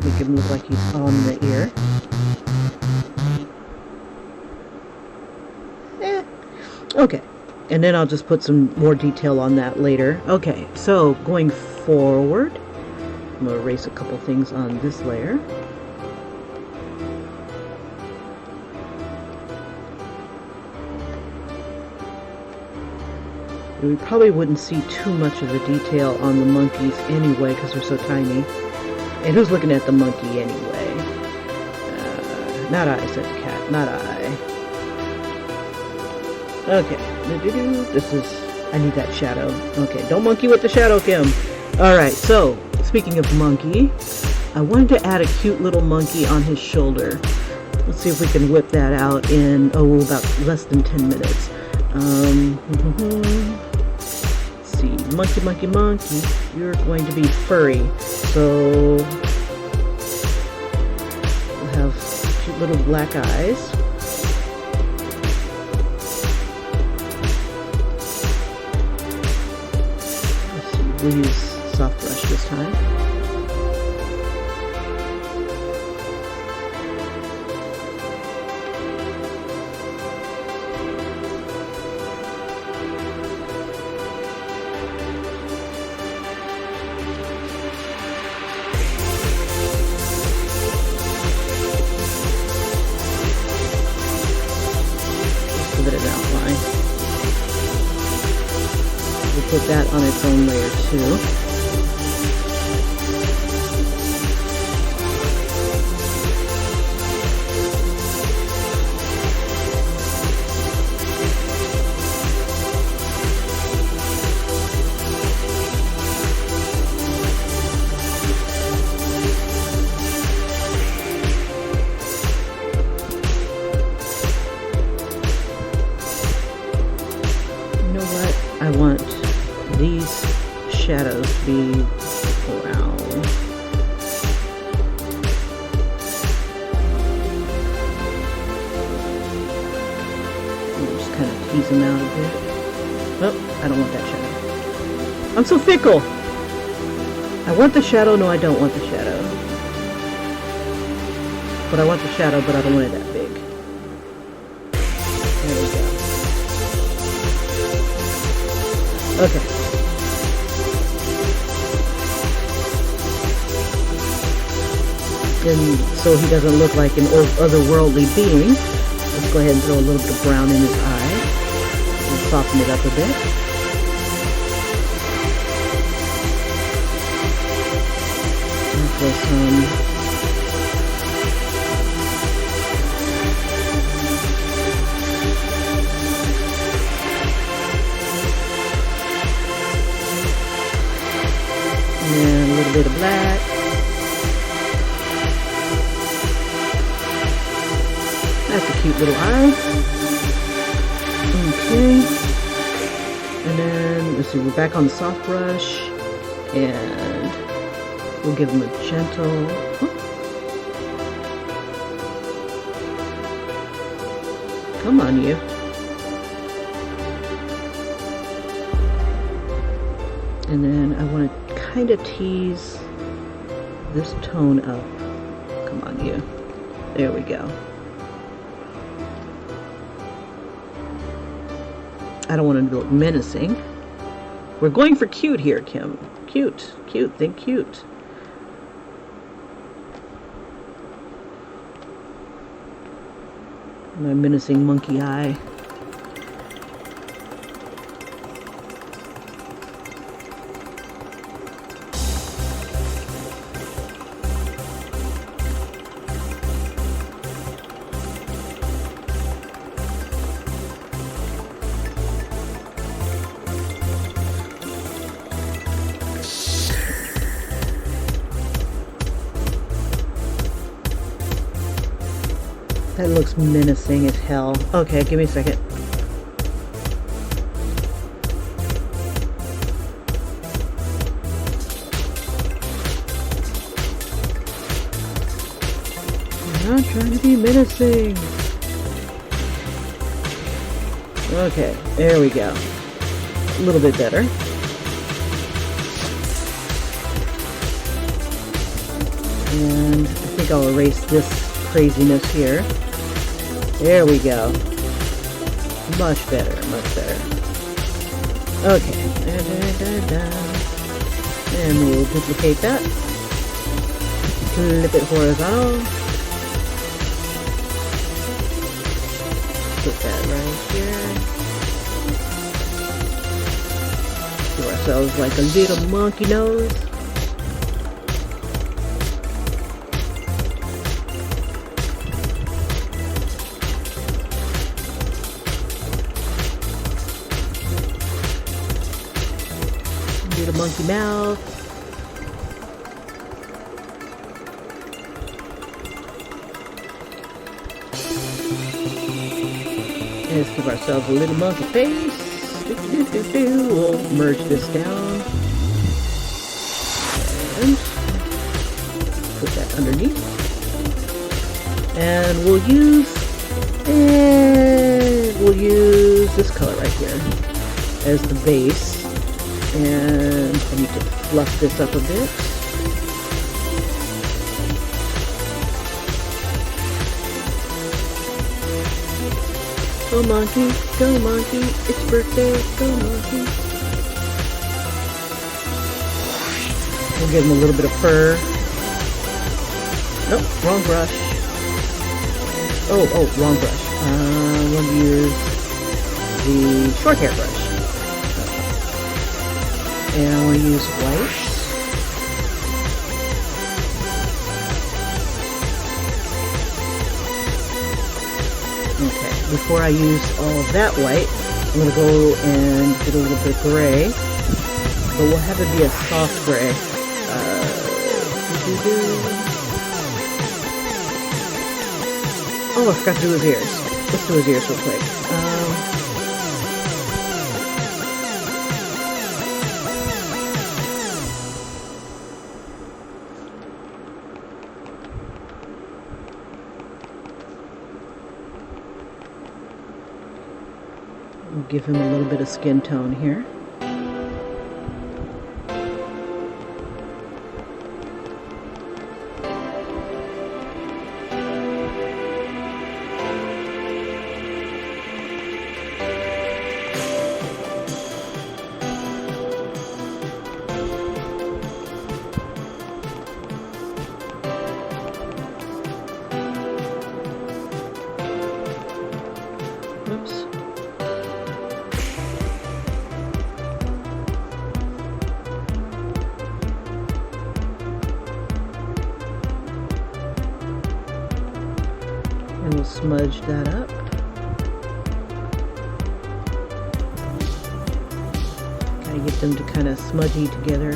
Make him look like he's on the ear. Okay, and then I'll just put some more detail on that later. Okay, so going forward, I'm going to erase a couple things on this layer. We probably wouldn't see too much of the detail on the monkeys anyway because they're so tiny. And who's looking at the monkey anyway? Not I, said the cat. Not I. Okay. This is... I need that shadow. Okay, don't monkey with the shadow, Kim. Alright, so, speaking of monkey, I wanted to add a cute little monkey on his shoulder. Let's see if we can whip that out in, about less than 10 minutes. Monkey, monkey, monkey, you're going to be furry. So we'll have cute little black eyes. Let's see, we'll use soft brush this time. Put that on its own layer too. You know what? I want these shadows to be brown. Just kind of tease them out a bit. Oh, I don't want that shadow. I'm so fickle! I want the shadow, no I don't want the shadow. But I want the shadow, but I don't want it that big. There we go. Okay. And so he doesn't look like an otherworldly being. Let's go ahead and throw a little bit of brown in his eye. And soften it up a bit. And throw some and a little bit of black. That's a cute little eye. Okay. And then, let's see, we're back on the soft brush. And We'll give him a gentle... Oh. Come on, you. And then I want to kind of tease this tone up. Come on, you. There we go. I don't want him to look menacing. We're going for cute here, Kim. Cute. Cute. Think cute. My menacing monkey eye. That looks menacing as hell. Okay, give me a second. I'm not trying to be menacing. Okay, there we go. A little bit better. And I think I'll erase this craziness here. There we go. Much better, much better. Okay. And we'll duplicate that. Flip it horizontal. Put that right here. Do ourselves like a little monkey nose. The monkey mouth. Let's give ourselves a little monkey face. We'll merge this down. And put that underneath. And we'll use this color right here as the base. And I need to fluff this up a bit. Go monkey, it's birthday, go monkey. We'll give him a little bit of fur. Nope, wrong brush. Oh, wrong brush. We'll use the short hair brush. And I want to use white. Okay, before I use all of that white, I'm going to go and get a little bit of gray. But we'll have it be a soft gray. Oh, I forgot to do his ears. Let's do his ears real quick. We'll give him a little bit of skin tone here. Oops. And we'll smudge that up. Gotta get them to kind of smudgy together.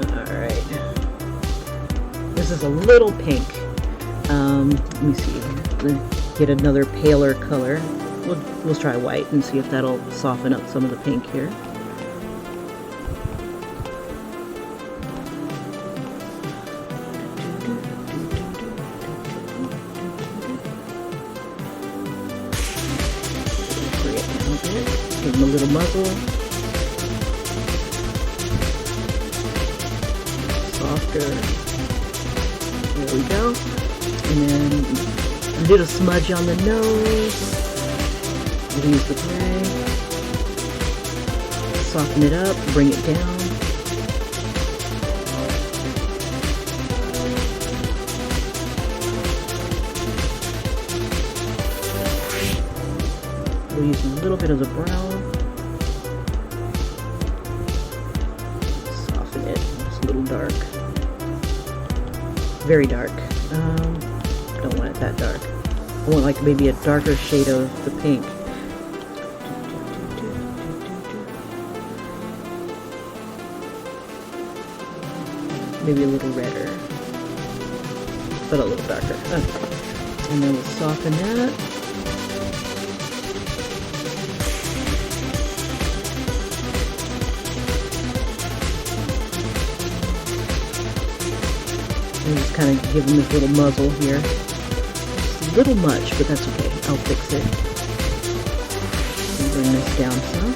Alright. This is a little pink. Let me see. Get another paler color. We'll try white and see if that'll soften up some of the pink here. little muzzle. Softer. There we go. And then a little smudge on the nose. We'll use the gray. Soften it up, bring it down. We'll use a little bit of the brown. Soften it. It's a little dark. Very dark. Don't want it that dark. I want like maybe a darker shade of the pink. Maybe a little redder, but a little darker. Okay. And then we'll soften that. And just kind of give them this little muzzle here. It's a little much, but that's okay. I'll fix it. And bring this down some.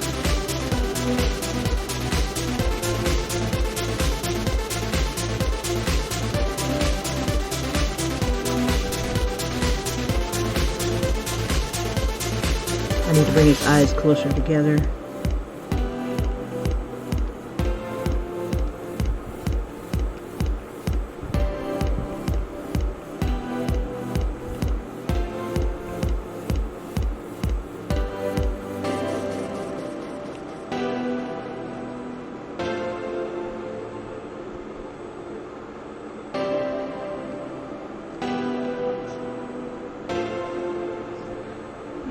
I need to bring his eyes closer together.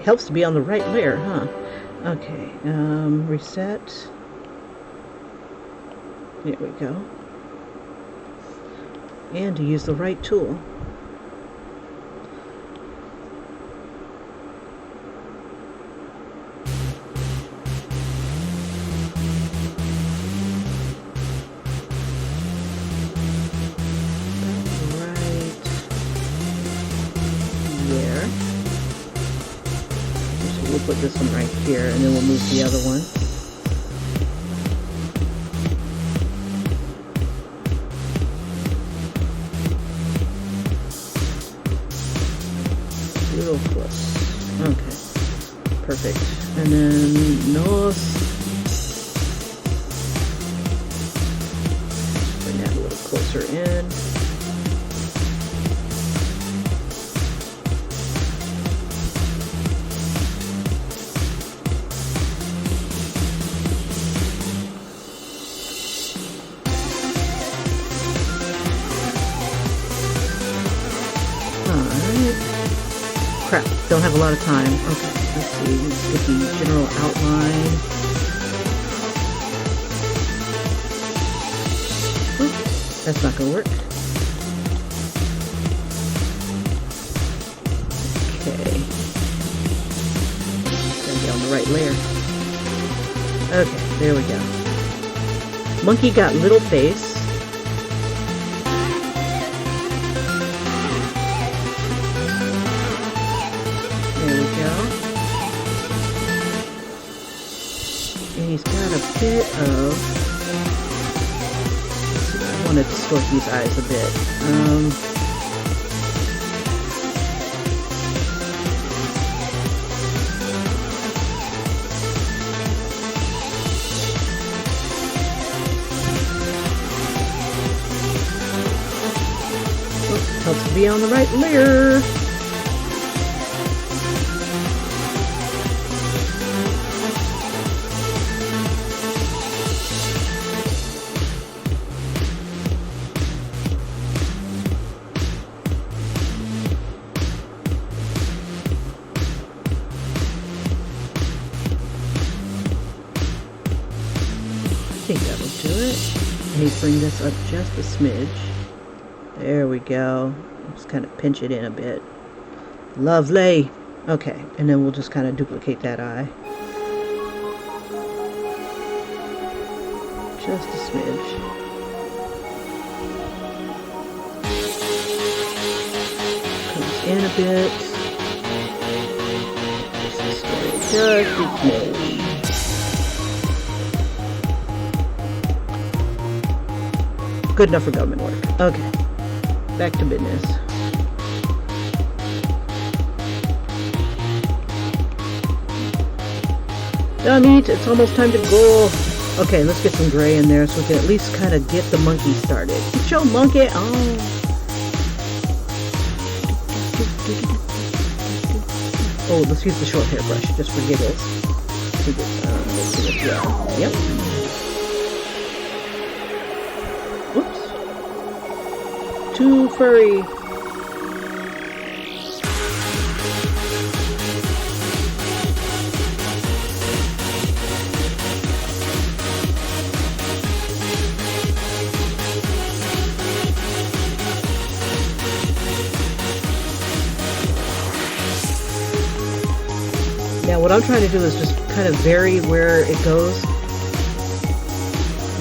Helps to be on the right layer, huh? Okay, reset. There we go. And to use the right tool. We'll put this one right here, and then we'll move the other one. Real close. Okay. Perfect. And then nose. Bring that a little closer in. Crap, don't have a lot of time. Okay, let's see. Let's get the general outline. Oh, that's not going to work. Okay. Gotta get on the right layer. Okay, there we go. Monkey got little face. And he's got a bit of, I want to distort these eyes a bit. Helps to be on the right layer. I think that'll do it. Let me bring this up just a smidge. There we go. Just kind of pinch it in a bit. Lovely. Okay, and then we'll just kind of duplicate that eye. Just a smidge. Comes in a bit. Just a smidge. Good enough for government work. Okay, back to business. Done eat. It's almost time to go. Okay, let's get some gray in there so we can at least kind of get the monkey started. Show monkey. Oh. Oh, let's use the short hairbrush just for giggles. Yep. Whoops. Too furry. Now what I'm trying to do is just kind of vary where it goes.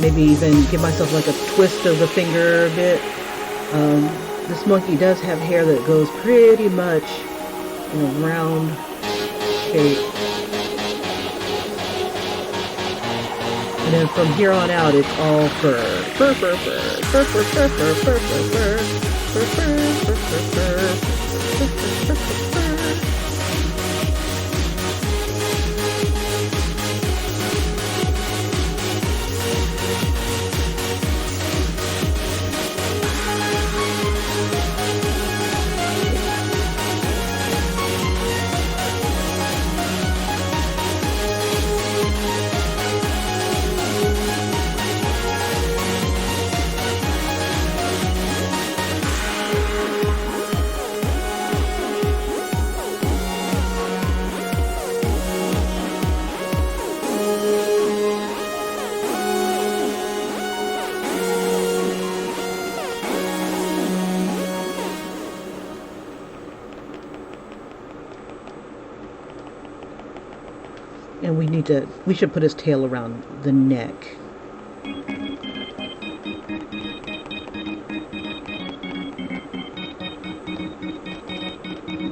Maybe even give myself like a twist of the finger a bit. This monkey does have hair that goes pretty much in a round shape. And then from here on out, it's all fur. Fur, fur, fur, fur, fur, fur, fur, fur, fur, fur, fur, fur, fur, fur, fur. And we should put his tail around the neck.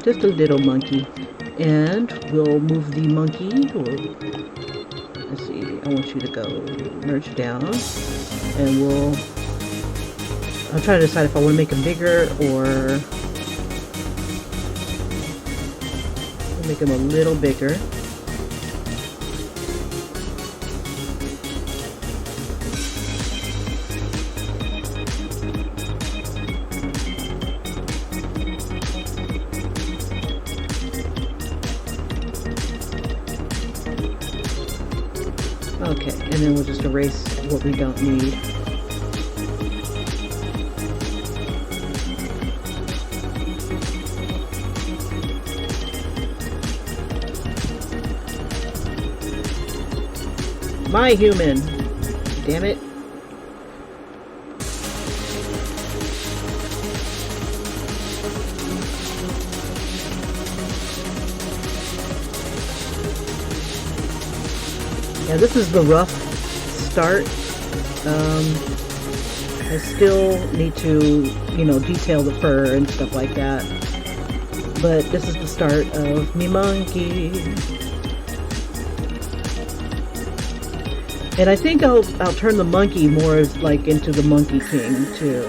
Just a little monkey. And we'll move the monkey. Let's see, I want you to go merge down. And I'm trying to decide if I want to make him bigger or make him a little bigger. Okay, and then we'll just erase what we don't need. My human! Damn it. Yeah, this is the rough start. I still need to, detail the fur and stuff like that. But this is the start of me monkey. And I think I'll turn the monkey more as like into the Monkey King too.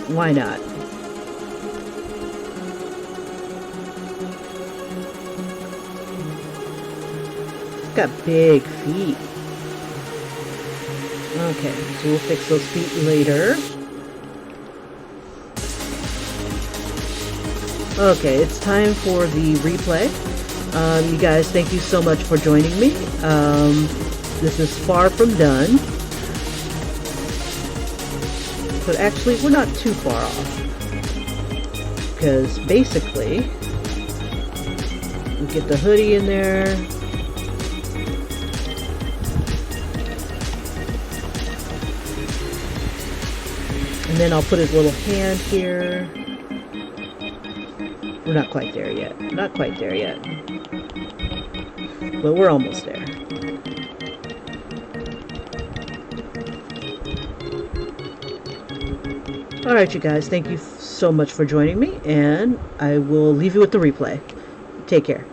Why not? It's got big feet. Okay, so we'll fix those feet later. Okay, it's time for the replay. You guys, thank you so much for joining me. This is far from done. But actually, we're not too far off. Because basically, we get the hoodie in there. And then I'll put his little hand here. We're not quite there yet. Not quite there yet. But we're almost there. Alright, you guys, thank you so much for joining me, and I will leave you with the replay. Take care.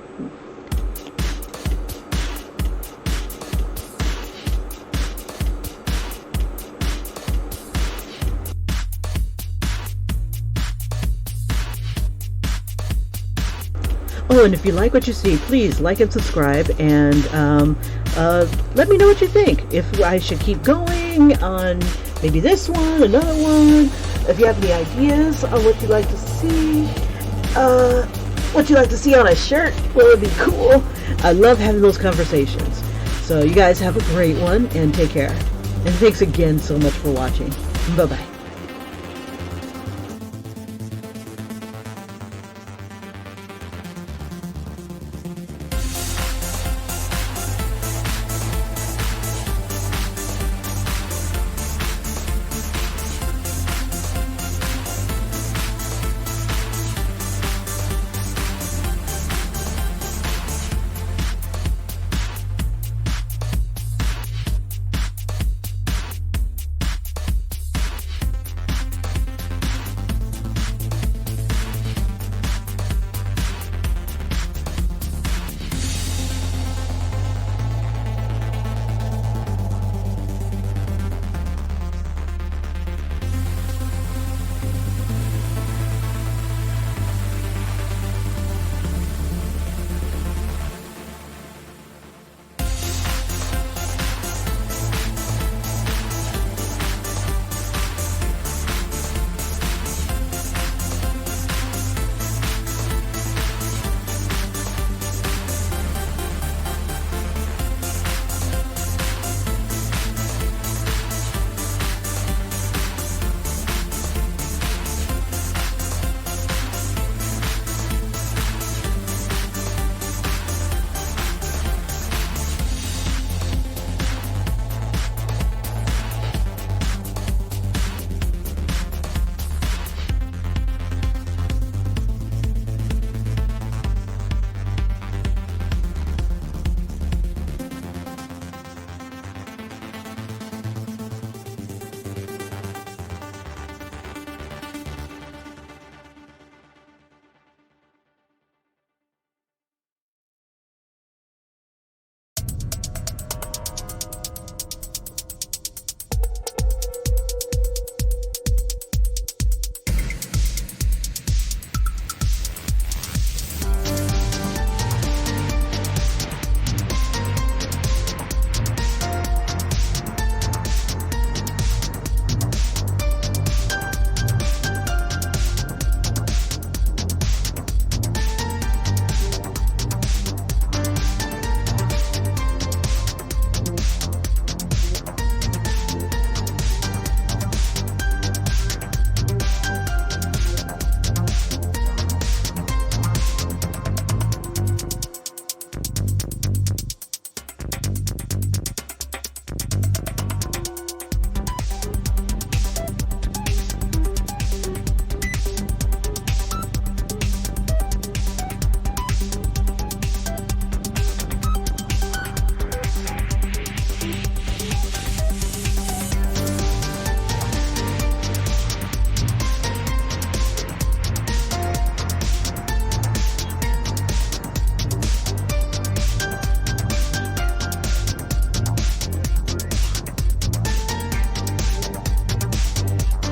Oh, and if you like what you see, please like and subscribe, and let me know what you think. If I should keep going on maybe this one, another one. If you have any ideas on what you'd like to see, on a shirt, what would be cool? I love having those conversations. So you guys have a great one, and take care. And thanks again so much for watching. Bye-bye.